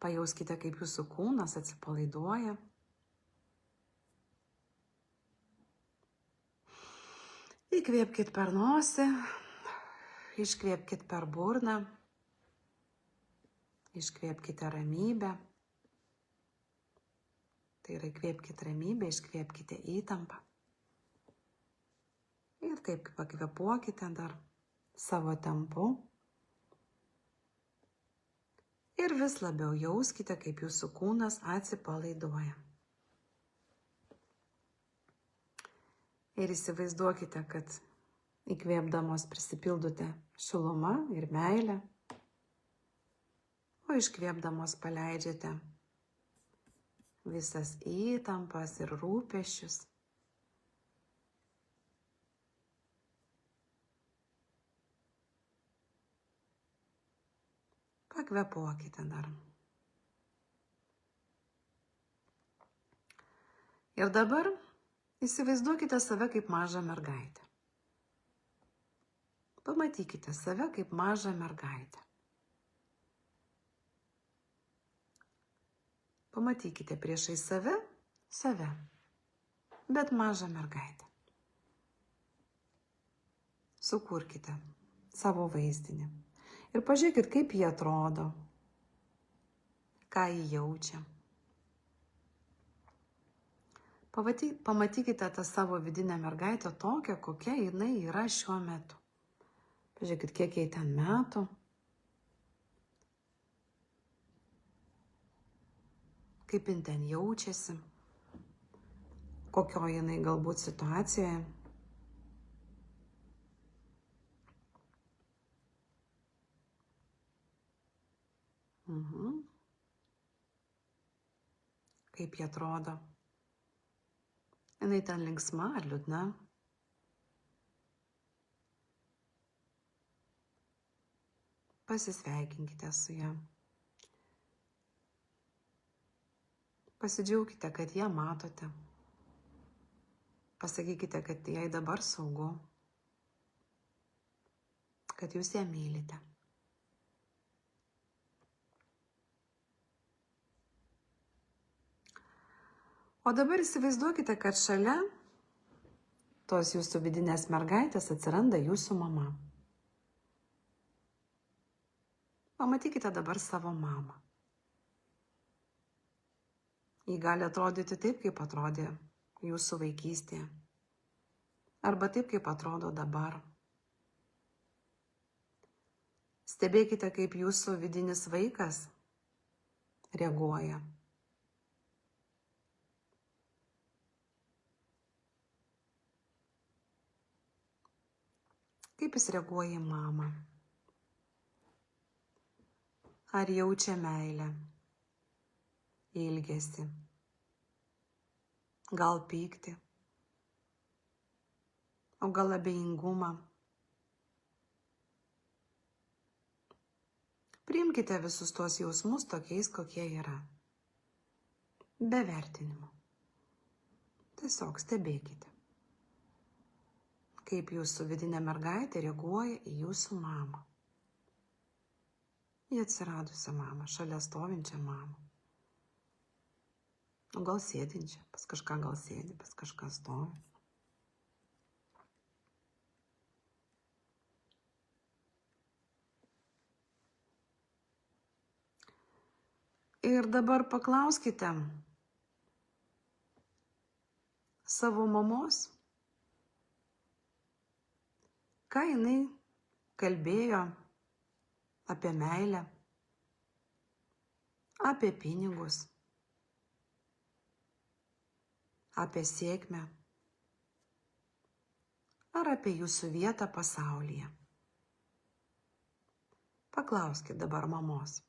Pajauskite, kaip jūsų kūnas atsipalaiduoja. Įkvėpkite per nosį, iškvėpkite per burną, iškvėpkite ramybę. Tai yra, įkvėpkite ramybę, iškvėpkite įtampą. Ir taip pakvėpuokite dar savo tempu. Ir vis labiau jauskite, kaip jūsų kūnas atsipalaiduoja. Ir įsivaizduokite, kad įkvėpdamos prisipildote šilumą ir meilę, o iškvėpdamos paleidžiate visas įtampas ir rūpesčius. Pakvėpuokite dar. Ir dabar įsivaizduokite save kaip mažą mergaitę. Pamatykite save kaip mažą mergaitę. Pamatykite priešai save, bet mažą mergaitę. Sukurkite savo vaizdinį. Ir pažiūrėkit, kaip jie atrodo, ką jie jaučia. Pamatykite tą savo vidinę mergaitę tokią, kokia jinai yra šiuo metu. Pažiūrėkit, kiek jai ten metų. Kaip jin ten jaučiasi. Kokio jinai galbūt situacijoje. Kaip jie atrodo. Jinai ten linksma ar liūdna. pasisveikinkite su ja. Pasidžiaukite, kad ją matote. Pasakykite, kad jai dabar saugu, kad jūs ją mylite. O dabar įsivaizduokite, kad šalia tos jūsų vidinės mergaitės atsiranda jūsų mama. Pamatykite dabar savo mamą. Ji gali atrodyti taip, kaip atrodė jūsų vaikystėje. Arba taip, kaip atrodo dabar. Stebėkite, kaip jūsų vidinis vaikas reaguoja. Kaip jis reaguoja į mamą? Ar jaučia meilę, ilgesį, gal pyktį, o gal abejingumą? Priimkite visus tuos jausmus tokiais, kokie yra. Be vertinimo. Tiesiog stebėkite, kaip jūsų vidinė mergaitė reaguoja į jūsų mamą. Į atsiradusią mamą, šalia stovinčią mamą. O gal sėdinčią, pas kažką gal sėdi, pas kažką stovi. Ir dabar paklauskite savo mamos, ką jinai kalbėjo apie meilę, apie pinigus, apie sėkmę ar apie jūsų vietą pasaulyje. Paklauskit dabar mamos,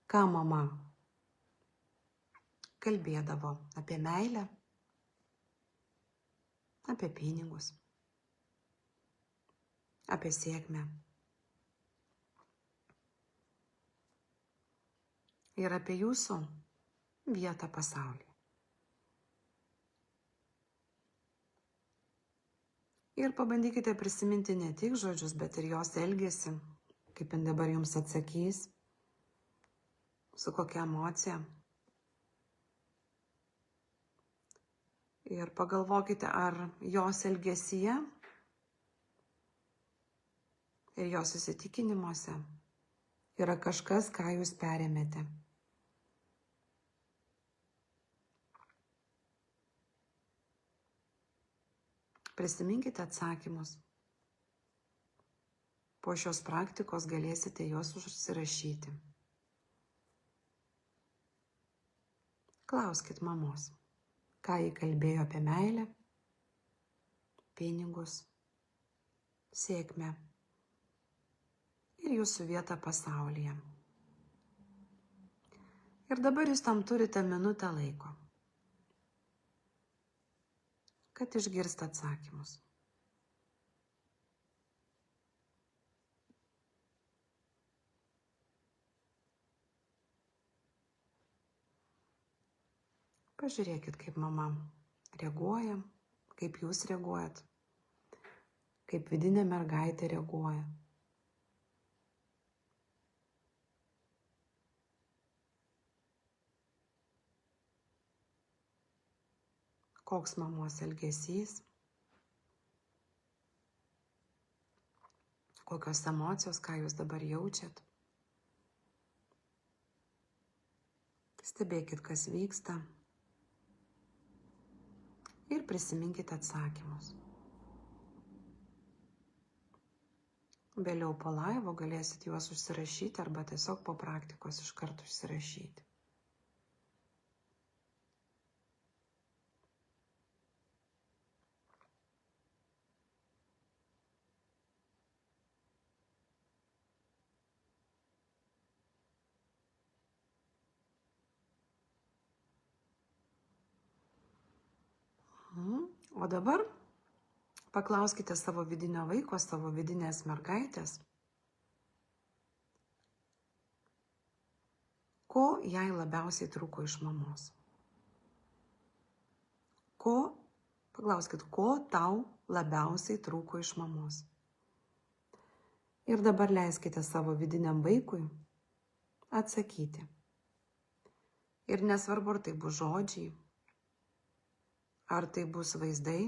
ką mama kalbėdavo apie meilę, apie pinigus, apie sėkmę ir apie jūsų vietą pasaulyje. Ir pabandykite prisiminti ne tik žodžius, bet ir jos elgesį, kaip jin dabar jums atsakys, su kokia emocija. Ir pagalvokite, ar jos elgesyje ir jos įsitikinimuose yra kažkas, ką jūs perėmėte. Prisiminkite atsakymus. Po šios praktikos galėsite juos užsirašyti. Klauskit mamos, ką ji kalbėjo apie meilę, pinigus, sėkmę ir jūsų vietą pasaulyje. Ir dabar jūs tam turite minutę laiko, kad išgirsta atsakymus. Pažiūrėkit, kaip mama reaguoja, kaip jūs reaguojat, kaip vidinė mergaitė reaguoja. Koks mamos elgesys, kokios emocijos, ką jūs dabar jaučiat. Stebėkit, kas vyksta ir prisiminkite atsakymus. Vėliau po laivo galėsit juos užsirašyti arba tiesiog po praktikos iš karto užsirašyti. O dabar paklauskite savo vidinio vaiko, savo vidinės mergaitės, Ko jai labiausiai trūko iš mamos? Paklauskit, ko tau labiausiai trūko iš mamos? Ir dabar leiskite savo vidiniam vaikui atsakyti. Ir nesvarbu, ar tai bus žodžiai, ar tai bus vaizdai,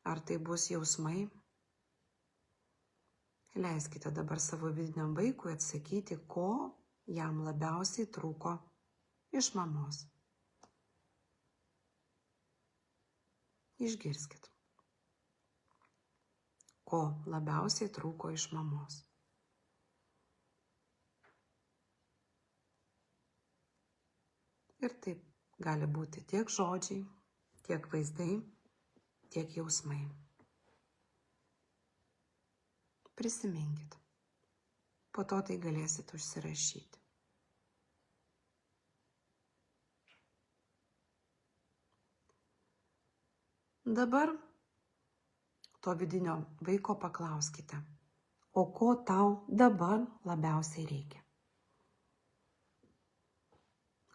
ar tai bus jausmai. Leiskite dabar savo vidiniam vaikui atsakyti, ko jam labiausiai trūko iš mamos. Išgirskit. Ko labiausiai trūko iš mamos. Ir taip gali būti tiek žodžiai, tiek vaizdai, tiek jausmai. Prisiminkit. Po to tai galėsit užsirašyti. Dabar to vidinio vaiko paklauskite, o ko tau dabar labiausiai reikia?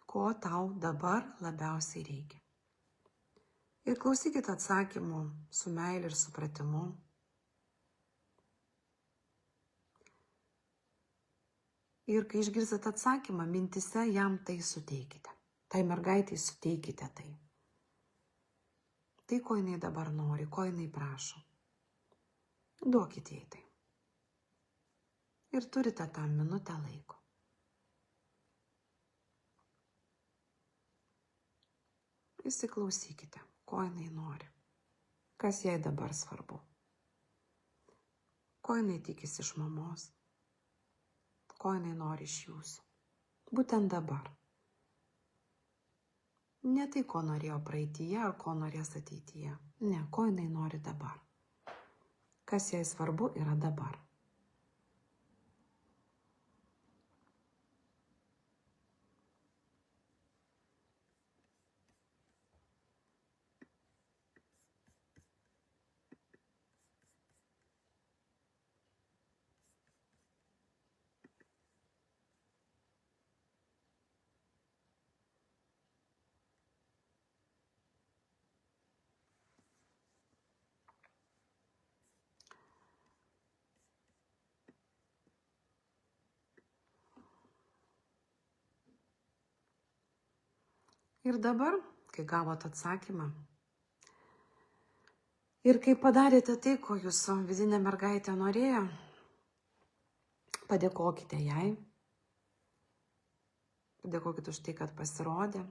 Ko tau dabar labiausiai reikia? Ir klausykite atsakymų su meile ir supratimu. Ir kai išgirsit atsakymą, mintise jam tai suteikite. Tai mergaitai suteikite tai. Tai, ko jinai dabar nori, ko jinai prašo. Duokite jai tai. Ir turite tam minutę laiko. Įsiklausykite, ko jinai nori. Kas jai dabar svarbu. Ko jinai tikisi iš mamos. Ko jinai nori iš jūsų. Būtent dabar. Ne tai, ko norėjo praeityje ar ko norės ateityje. Ne, ko jinai nori dabar. Kas jai svarbu yra dabar. Ir dabar, kai gavot atsakymą, ir kai padarėte tai, ko jūsų vidinė mergaitė norėjo, padėkokite jai. Padėkokite už tai, kad pasirodė.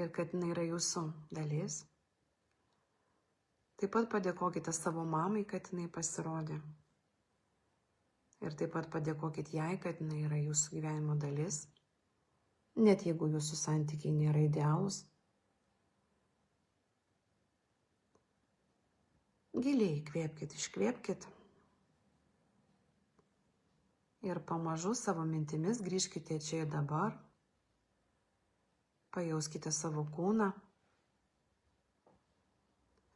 Ir kad jinai yra jūsų dalis. Taip pat padėkokite savo mamai, kad jinai pasirodė. Ir taip pat padėkokite jai, kad jinai yra jūsų gyvenimo dalis. Net jeigu jūsų santykiai nėra idealūs. Giliai įkvėpkit, iškvėpkit. Ir pamažu savo mintimis grįžkite čia ir dabar. Pajauskite savo kūną.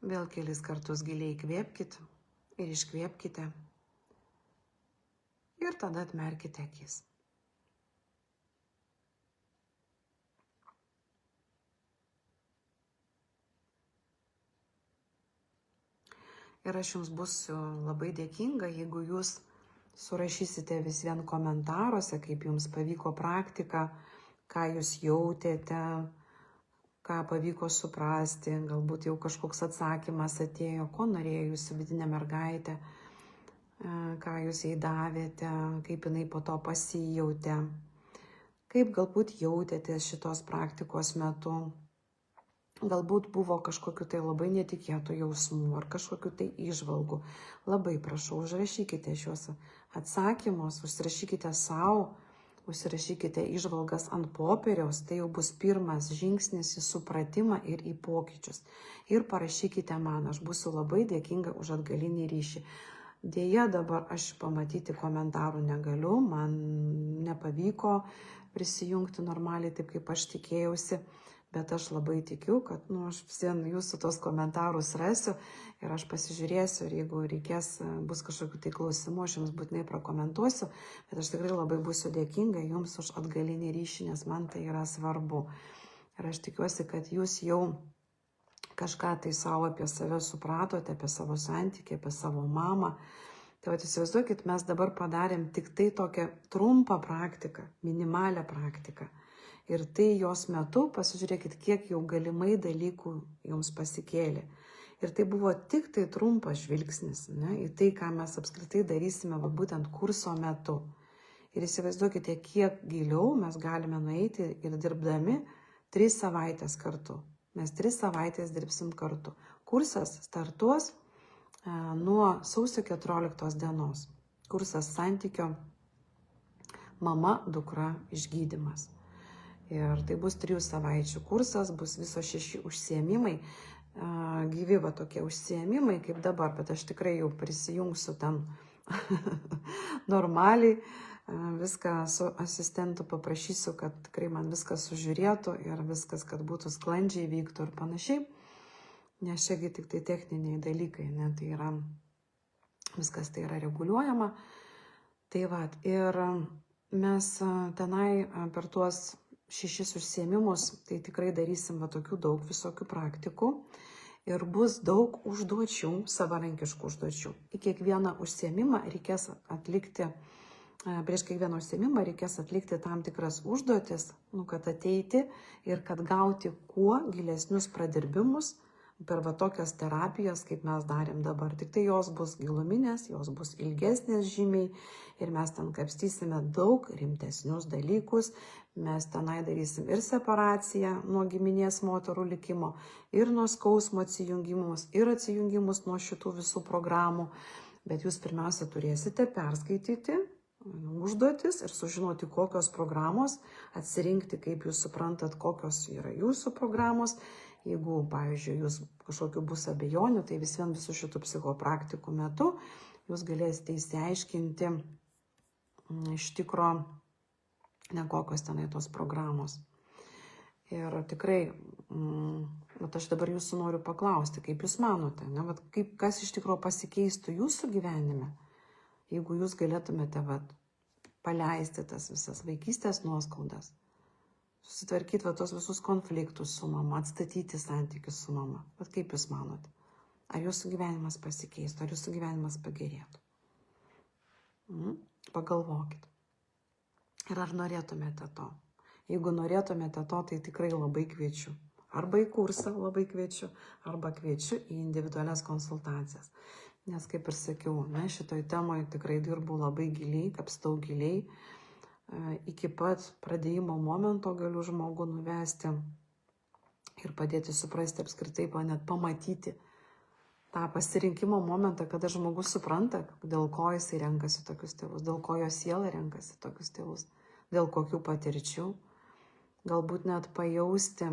Vėl kelis kartus giliai įkvėpkit ir iškvėpkite. Ir tada atmerkite akis. Ir aš jums būsiu labai dėkinga, jeigu jūs surašysite vis vien komentaruose, kaip jums pavyko praktika, ką jūs jautėte, ką pavyko suprasti, galbūt jau kažkoks atsakymas atėjo, ko norėjo jūsų vidinė mergaitė, ką jūs jai davėte, kaip jinai po to pasijautė, kaip galbūt jautėtės šitos praktikos metu. Galbūt buvo kažkokiu tai labai netikėtų jausmų ar kažkokiu tai įžvalgų. Labai prašau, užrašykite šios atsakymus, užsirašykite savo, užsirašykite įžvalgas ant popieriaus, tai jau bus pirmas žingsnis į supratimą ir į pokyčius. Ir parašykite man, aš būsiu labai dėkinga už atgalinį ryšį. Deja, dabar aš pamatyti komentarų negaliu, man nepavyko prisijungti normaliai taip, kaip aš tikėjausi. Bet aš labai tikiu, kad aš vien jūsų tos komentarus rasiu ir aš pasižiūrėsiu, ir jeigu reikės, bus kažkokių tai klausimų, aš jums būtinai prakomentuosiu, bet aš tikrai labai būsiu dėkinga jums už atgalinį ryšį, nes man tai yra svarbu. Ir aš tikiuosi, kad jūs jau kažką tai savo apie save supratote, apie savo santykį, apie savo mamą. Tai įsivaizduokit, mes dabar padarėm tik tai tokią trumpą praktiką, minimalią praktiką. Ir tai jos metu, pasižiūrėkit, kiek jau galimai dalykų jums pasikėlė. Ir tai buvo tik tai trumpas žvilgsnis, ne, į tai, ką mes apskritai darysime būtent kurso metu. Ir įsivaizduokite, kiek giliau mes galime nueiti ir dirbdami 3 savaitės kartu. Mes 3 savaitės dirbsim kartu. Kursas startuos nuo sausio 14 dienos. Kursas santykio mama, dukra, išgydymas. Ir tai bus 3 savaičių kursas, bus viso 6 užsiėmimai, gyvi tokie užsiėmimai kaip dabar, bet aš tikrai jau prisijungsiu ten normaliai, viską su asistentu paprašysiu, kad tikrai man viskas sužiūrėtų ir viskas, kad būtų sklandžiai vyktų ir panašiai, nes šiagi tik tai techniniai dalykai, ne, tai yra, viskas tai yra reguliuojama. Tai ir mes tenai per tuos 6 užsiėmimus, tai tikrai darysim tokių daug visokių praktikų ir bus daug užduočių, savarankiškų užduočių. Į kiekvieną užsiėmimą reikės atlikti, prieš kiekvieną užsiėmimą reikės atlikti tam tikras užduotis, kad ateiti ir kad gauti kuo gilesnius pradirbimus per tokias terapijas, kaip mes darėm dabar. Tik tai jos bus giluminės, jos bus ilgesnės žymiai ir mes ten kapstysime daug rimtesnius dalykus. Mes tenai darysim ir separaciją nuo giminės moterų likimo, ir nuo skausmo atsijungimus, ir atsijungimus nuo šitų visų programų. Bet jūs pirmiausia turėsite perskaityti užduotis ir sužinoti, kokios programos, atsirinkti, kaip jūs suprantat, kokios yra jūsų programos. Jeigu, pavyzdžiui, jūs kažkokiu bus abejonių, tai vis vien visų šitų psichopraktikų metu jūs galėsite įsiaiškinti iš tikro, nekokios tenai tos programos. Ir tikrai, aš dabar jūsų noriu paklausti, kaip jūs manote, ne, kas iš tikro pasikeistų jūsų gyvenime, jeigu jūs galėtumėte paleisti tas visas vaikystės nuoskaudas, susitvarkyti tos visus konfliktus su mama, atstatyti santykius su mama. Kaip jūs manote? Ar jūsų gyvenimas pasikeistų, ar jūsų gyvenimas pagerėtų? Pagalvokit. Ir ar norėtumėte to? Jeigu norėtumėte to, tai tikrai labai kviečiu. Arba į kursą labai kviečiu, arba kviečiu į individualias konsultacijas. Nes, kaip ir sakiau, šitoj temoje tikrai dirbu labai giliai, kapstau giliai. Iki pat pradėjimo momento galiu žmogų nuvesti ir padėti suprasti apskritai, net pamatyti tą pasirinkimo momentą, kada žmogus supranta, dėl ko jisai renkasi tokius tėvus, dėl ko jo siela renkasi tokius tėvus, dėl kokių patirčių, galbūt net pajausti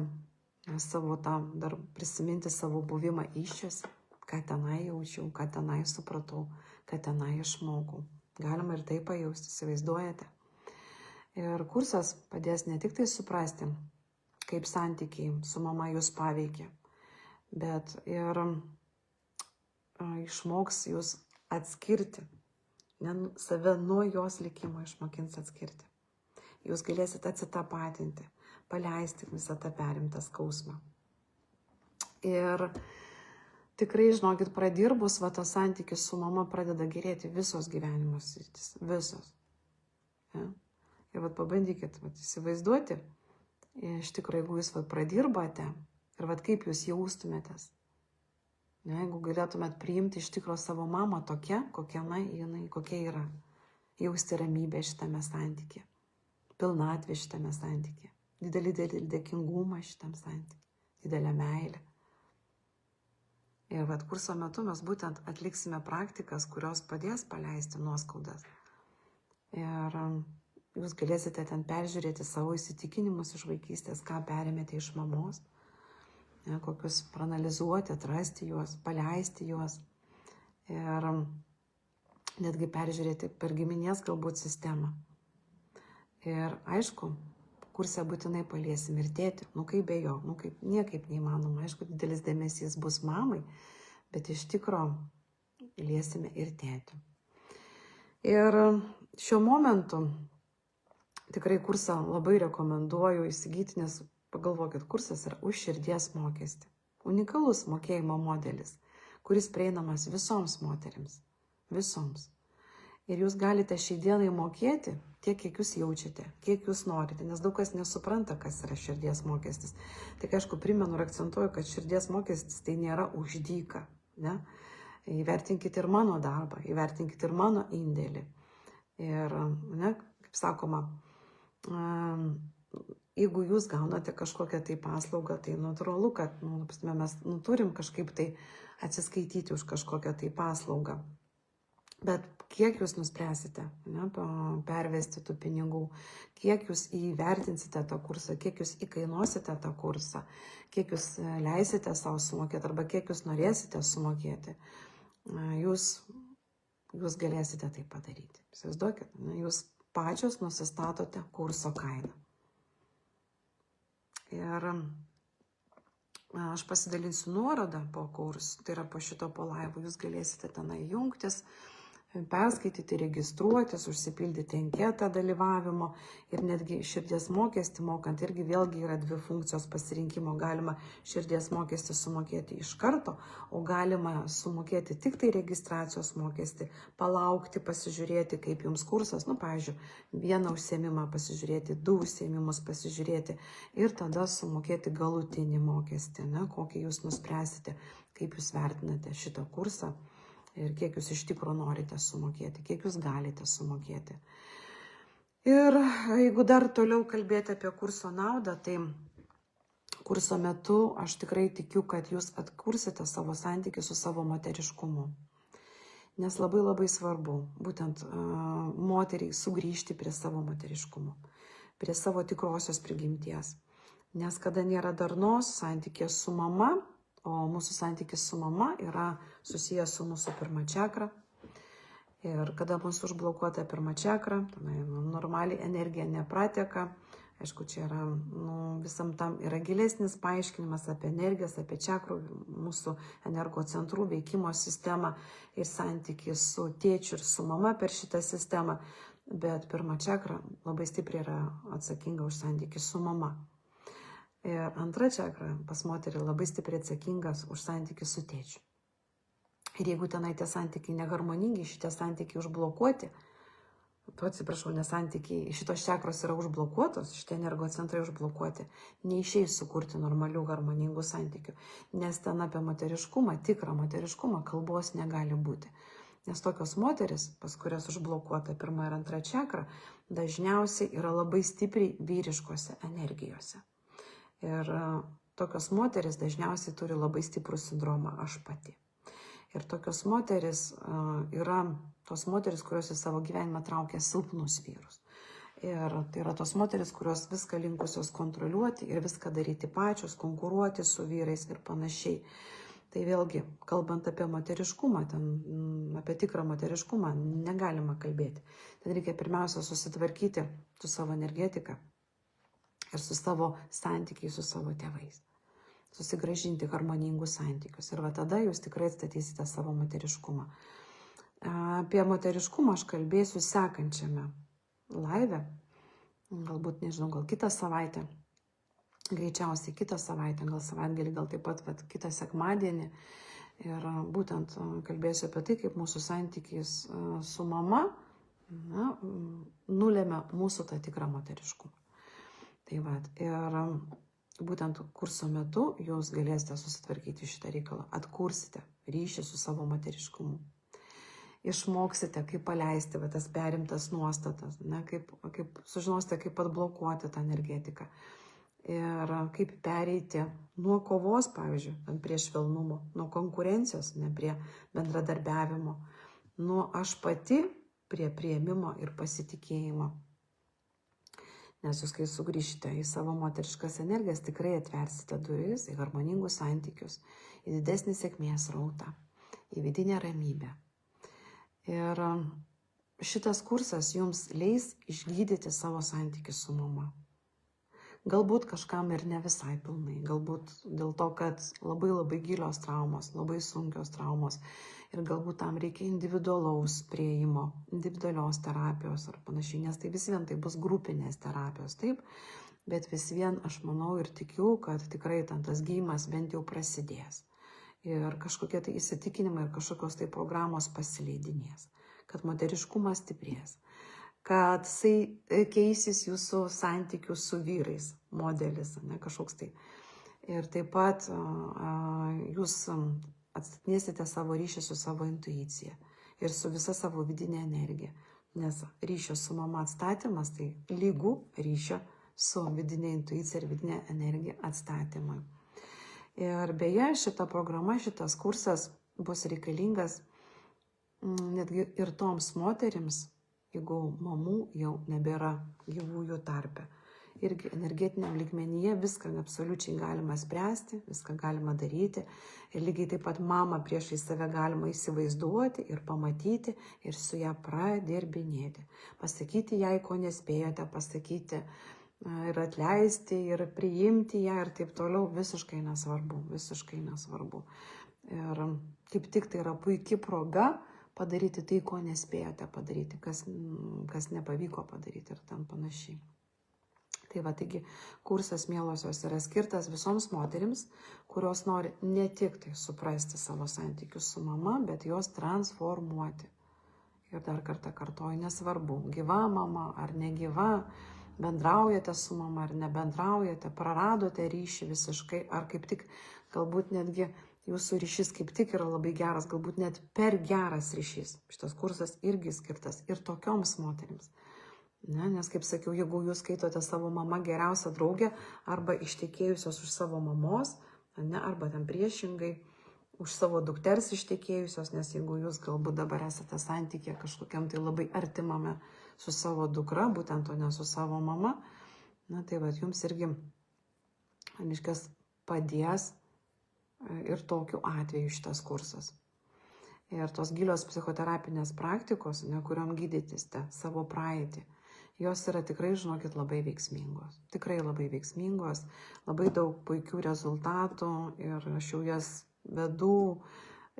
savo dar prisiminti savo buvimą įsčiuose, ką tenai jaučiau, ką tenai supratau, ką tenai išmokau. Galima ir tai pajausti, įsivaizduojate. Ir kursas padės ne tik tai suprasti, kaip santykiai su mama jūs paveikia, bet ir išmoks jūs atskirti, save nuo jos likimo išmokins atskirti. Jūs galėsite atsitapatinti, paleisti visą tą perimtą skausmą. Ir tikrai, žinokit, pradirbus, tas santykis su mama pradeda gerėti visos gyvenimo sritys, visos. Ja? Ir pabandykit įsivaizduoti, iš tikrųjų, jeigu jūs pradirbate ir kaip jūs jaustumėtės. Jeigu galėtumėt priimti iš tikrųjų savo mamą tokia, kokia yra. Jausti ramybę šitame santykyje, pilnatvę šitame santykyje, didelį dėkingumą šitam santykyje, didelę meilę. Ir kurso metu mes būtent atliksime praktikas, kurios padės paleisti nuoskaudas. Ir jūs galėsite ten peržiūrėti savo įsitikinimus iš vaikystės, ką perėmėte iš mamos, kokius praanalizuoti, atrasti juos, paleisti juos ir netgi peržiūrėti per giminės galbūt sistemą. Ir aišku, kursą būtinai paliesim ir tėtį, nu kaip be jo, nu kaip niekaip neįmanoma, aišku, didelis dėmesys bus mamai, bet iš tikro liesime ir tėtį. Ir šiuo momentu tikrai kursą labai rekomenduoju įsigyti, nes pagalvokit, kursas yra už širdies mokestį. Unikalus mokėjimo modelis, kuris prieinamas visoms moterims. Visoms. Ir jūs galite šiai dienai mokėti tiek, kiek jūs jaučiate, kiek jūs norite, nes daug kas nesupranta, kas yra širdies mokestis. Tik aišku, primenu ir akcentuoju, kad širdies mokestis tai nėra už dyką. Ne? Įvertinkite ir mano darbą, įvertinkite ir mano indėlį. Ir, ne, kaip sakoma, jeigu jūs gaunate kažkokią tai paslaugą, tai natūralu, kad mes turim kažkaip tai atsiskaityti už kažkokią tai paslaugą. Bet kiek jūs nuspręsite, ne, pervesti tų pinigų, kiek jūs įvertinsite tą kursą, kiek jūs įkainuosite tą kursą, kiek jūs leisite savo sumokėti arba kiek jūs norėsite sumokėti, jūs galėsite tai padaryti. Įsivaizduokit, jūs pačios nusistatote kurso kainą. Ir aš pasidalinsiu nuorodą po kursų, tai yra po šito po laivo, jūs galėsite tenai jungtis, perskaityti, registruotis, užsipildyti anketą dalyvavimo ir netgi širdies mokestį mokant irgi vėlgi yra dvi funkcijos pasirinkimo. Galima širdies mokestį sumokėti iš karto, o galima sumokėti tik tai registracijos mokestį, palaukti, pasižiūrėti, kaip jums kursas, pavyzdžiui, vieną užsiėmimą pasižiūrėti, 2 užsiėmimus pasižiūrėti ir tada sumokėti galutinį mokestį, kokį jūs nuspręsite, kaip jūs vertinate šitą kursą. Ir kiek jūs iš tikrųjų norite sumokėti, kiek jūs galite sumokėti. Ir jeigu dar toliau kalbėti apie kurso naudą, tai kurso metu aš tikrai tikiu, kad jūs atkursite savo santykį su savo moteriškumu. Nes labai svarbu būtent moteriai sugrįžti prie savo moteriškumo, prie savo tikrosios prigimties. Nes kada nėra darnos santykės su mama, o mūsų santykis su mama yra susijęs su mūsų pirma čakra. Ir kada mūsų užblokuota pirma čakra, normaliai energija neprateka. Aišku, čia yra, visam tam yra gilesnis paaiškinimas apie energijas, apie čakrų, mūsų energocentrų veikimo sistemą ir santykį su tėčiu ir su mama per šitą sistemą. Bet pirma čakra labai stipriai yra atsakinga už santykį su mama. Ir antra čakra pas moterį labai stipriai atsakingas už santykių su tėčiu. Ir jeigu tenai tie santykiai neharmoningi, šitie santykiai užblokuoti, nes santykiai šitos čakros yra užblokuotos, šitie energocentrai užblokuoti, neišeis sukurti normalių harmoningų santykių. Nes ten apie moteriškumą, tikrą moteriškumą kalbos negali būti. Nes tokios moteris, pas kurias užblokuota pirma ir antra čakra, dažniausiai yra labai stipriai vyriškose energijose. Ir tokios moteris dažniausiai turi labai stiprų sindromą aš pati. Ir tokios moteris yra tos moteris, kurios į savo gyvenimą traukia silpnus vyrus. Ir tai yra tos moteris, kurios viską linkusios kontroliuoti ir viską daryti pačios, konkuruoti su vyrais ir panašiai. Tai vėlgi, kalbant apie moteriškumą, apie tikrą moteriškumą, negalima kalbėti. Ten reikia pirmiausia susitvarkyti su savo energetika ir su savo santykiais su savo tėvais. Susigrąžinti harmoningus santykius. Ir tada jūs tikrai atstatysite savo moteriškumą. Apie moteriškumą aš kalbėsiu sekančiame laive. Galbūt, nežinau, gal kitą savaitę. Greičiausiai kitą savaitę, gal savaitgalį, gal taip pat kitą sekmadienį. Ir būtent kalbėsiu apie tai, kaip mūsų santykis su mama nulėmė mūsų tą tikrą moteriškumą. Tai ir būtent kurso metu jūs galėsite susitvarkyti šitą reikalą. Atkursite ryšį su savo moteriškumu. Išmoksite, kaip paleisti tas perimtas nuostatas, kaip sužinosite, kaip atblokuoti tą energetiką. Ir kaip pereiti nuo kovos, pavyzdžiui, prie švelnumo, nuo konkurencijos, prie bendradarbiavimo, nuo aš pati prie priėmimo ir pasitikėjimo. Nes jūs, kai sugrįšite į savo moteriškas energijas, tikrai atversite duris į harmoningus santykius, į didesnį sėkmės rautą, į vidinę ramybę. Ir šitas kursas jums leis išgydyti savo santykius su mama. Galbūt kažkam ir ne visai pilnai, galbūt dėl to, kad labai gilios traumos, labai sunkios traumos ir galbūt tam reikia individualaus prieimo, individualios terapijos ar panašiai, nes tai vis vien tai bus grupinės terapijos, taip, bet vis vien aš manau ir tikiu, kad tikrai ten tas gyjimas bent jau prasidės ir kažkokie tai įsitikinimai ir kažkokios tai programos pasileidinės, kad moteriškumas stiprės, kad jisai keisis jūsų santykių su vyrais, modelis, ne, kažkoks tai. Ir taip pat jūs atstatinėsite savo ryšį su savo intuicija ir su visa savo vidinė energija, nes ryšio su mama atstatymas tai lygu ryšio su vidinė intuicija ir vidinė energija atstatymui. Ir beje, šita programa, šitas kursas bus reikalingas netgi ir toms moterims, jeigu mamų jau nebėra gyvųjų tarpe. Irgi energetiniam lygmenyje viską absoliučiai galima spręsti, viską galima daryti. Ir lygiai taip pat mamą priešai save galima įsivaizduoti ir pamatyti ir su ją pradirbinėti. Pasakyti jai, ko nespėjote pasakyti ir atleisti ir priimti ją ir taip toliau, visiškai nesvarbu, visiškai nesvarbu. Ir kaip tik tai yra puikia proga padaryti tai, ko nespėjote padaryti, kas nepavyko padaryti ir ten panašiai. Tai va, taigi kursas, mielosios, yra skirtas visoms moterims, kurios nori ne tik tai suprasti savo santykius su mama, bet juos transformuoti. Ir dar kartą kartoju, nesvarbu, gyva mama ar negyva, bendraujate su mama ar nebendraujate, praradote ryšį visiškai, ar kaip tik galbūt netgi jūsų ryšys kaip tik yra labai geras, galbūt net per geras ryšys. Šitas kursas irgi skirtas ir tokioms moterims. Ne, nes, kaip sakiau, jeigu jūs skaitote savo mamą geriausią draugę arba ištekėjusios už savo mamos, ne, arba ten priešingai už savo dukters ištekėjusios, nes jeigu jūs galbūt dabar esate santykė kažkokiam tai labai artimame su savo dukra, būtent o ne su savo mama, na, tai va, jums irgi miškas padės ir tokiu atveju šitas kursas. Ir tos gilios psichoterapinės praktikos, ne, kuriom gydytiste savo praeitį, jos yra tikrai, žinokit, labai veiksmingos. Tikrai labai veiksmingos, labai daug puikių rezultatų ir aš jau jas vedu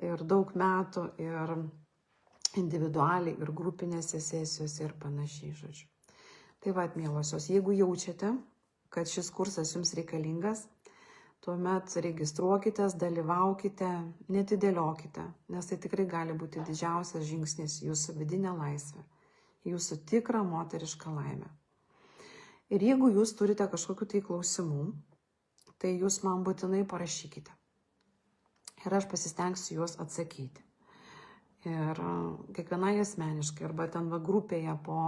ir daug metų ir individualiai ir grupinėse sesijose ir panašiai, žodžiu. Tai va, mielosios, jeigu jaučiate, kad šis kursas jums reikalingas, tuomet registruokitės, dalyvaukite, netidėliokite, nes tai tikrai gali būti didžiausias žingsnis jūsų vidinė laisvė, jūsų tikrą moterišką laimę. Ir jeigu jūs turite kažkokių tai klausimų, tai jūs man būtinai parašykite. Ir aš pasistengsiu juos atsakyti. Ir kiekvienai asmeniškai, arba ten va grupėje po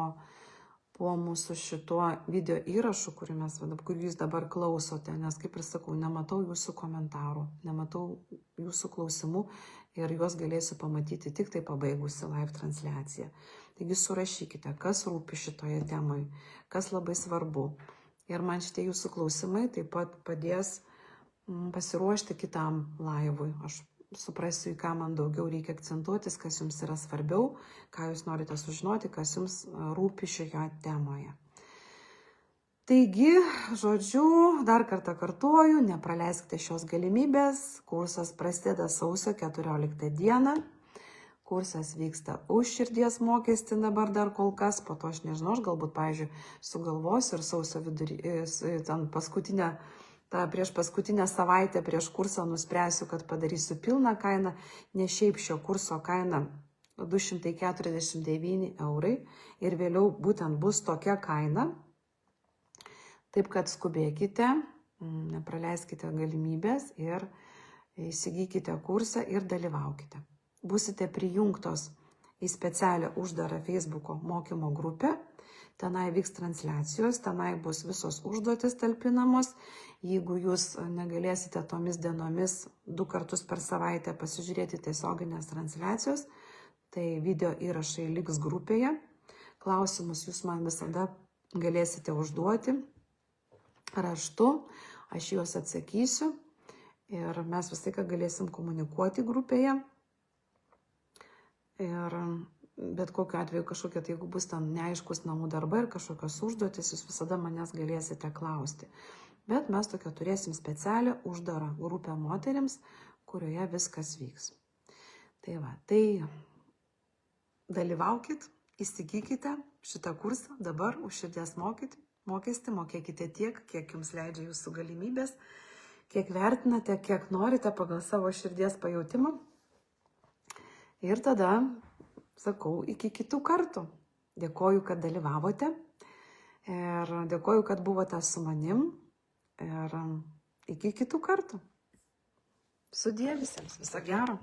mūsų šituo video įrašu, kurį jūs dabar klausote, nes, kaip ir sakau, nematau jūsų komentarų, nematau jūsų klausimų ir juos galėsiu pamatyti tik tai pabaigusi live transliaciją. Taigi surašykite, kas rūpi šitoje temoje, kas labai svarbu. Ir man šitie jūsų klausimai taip pat padės pasiruošti kitam laivui. Aš suprasiu, į ką man daugiau reikia akcentuotis, kas jums yra svarbiau, ką jūs norite sužinoti, kas jums rūpi šioje temoje. Taigi, žodžiu, dar kartą kartuoju, nepraleiskite šios galimybės. Kursas prasideda sausio 14 dieną. Kursas vyksta už širdies mokestį dabar dar kol kas, po to aš nežinau, aš galbūt, pavyzdžiui, sugalvosiu ir sausio vidurį, ten prieš paskutinę savaitę prieš kursą nuspręsiu, kad padarysiu pilną kainą, ne šiaip šio kurso kaina 249 eurai ir vėliau būtent bus tokia kaina. Taip kad skubėkite, nepraleiskite galimybės ir įsigykite kursą ir dalyvaukite. Būsite prijungtos į specialią uždarą Facebook'o mokymo grupę. Tenai vyks transliacijos, tenai bus visos užduotis talpinamos. Jeigu jūs negalėsite tomis dienomis 2 kartus per savaitę pasižiūrėti tiesioginės transliacijos, tai video įrašai liks grupėje. Klausimus jūs man visada galėsite užduoti raštu, aš juos atsakysiu ir mes visą laiką galėsim komunikuoti grupėje. Ir bet kokiu atveju kažkokie, tai jeigu bus ten neaiškus namų darbai ir kažkokios užduotis, jūs visada manęs galėsite klausti. Bet mes tokią turėsim specialią uždarą grupę moterims, kurioje viskas vyks. Tai va, tai dalyvaukit, įsigykite šitą kursą dabar už širdies mokestį, mokėkite tiek, kiek jums leidžia jūsų galimybės, kiek vertinate, kiek norite pagal savo širdies pajautimą. Ir tada sakau, iki kitų kartų. Dėkoju, kad dalyvavote ir dėkoju, kad buvote su manim ir iki kitų kartų. Sudie visiems, viso gero.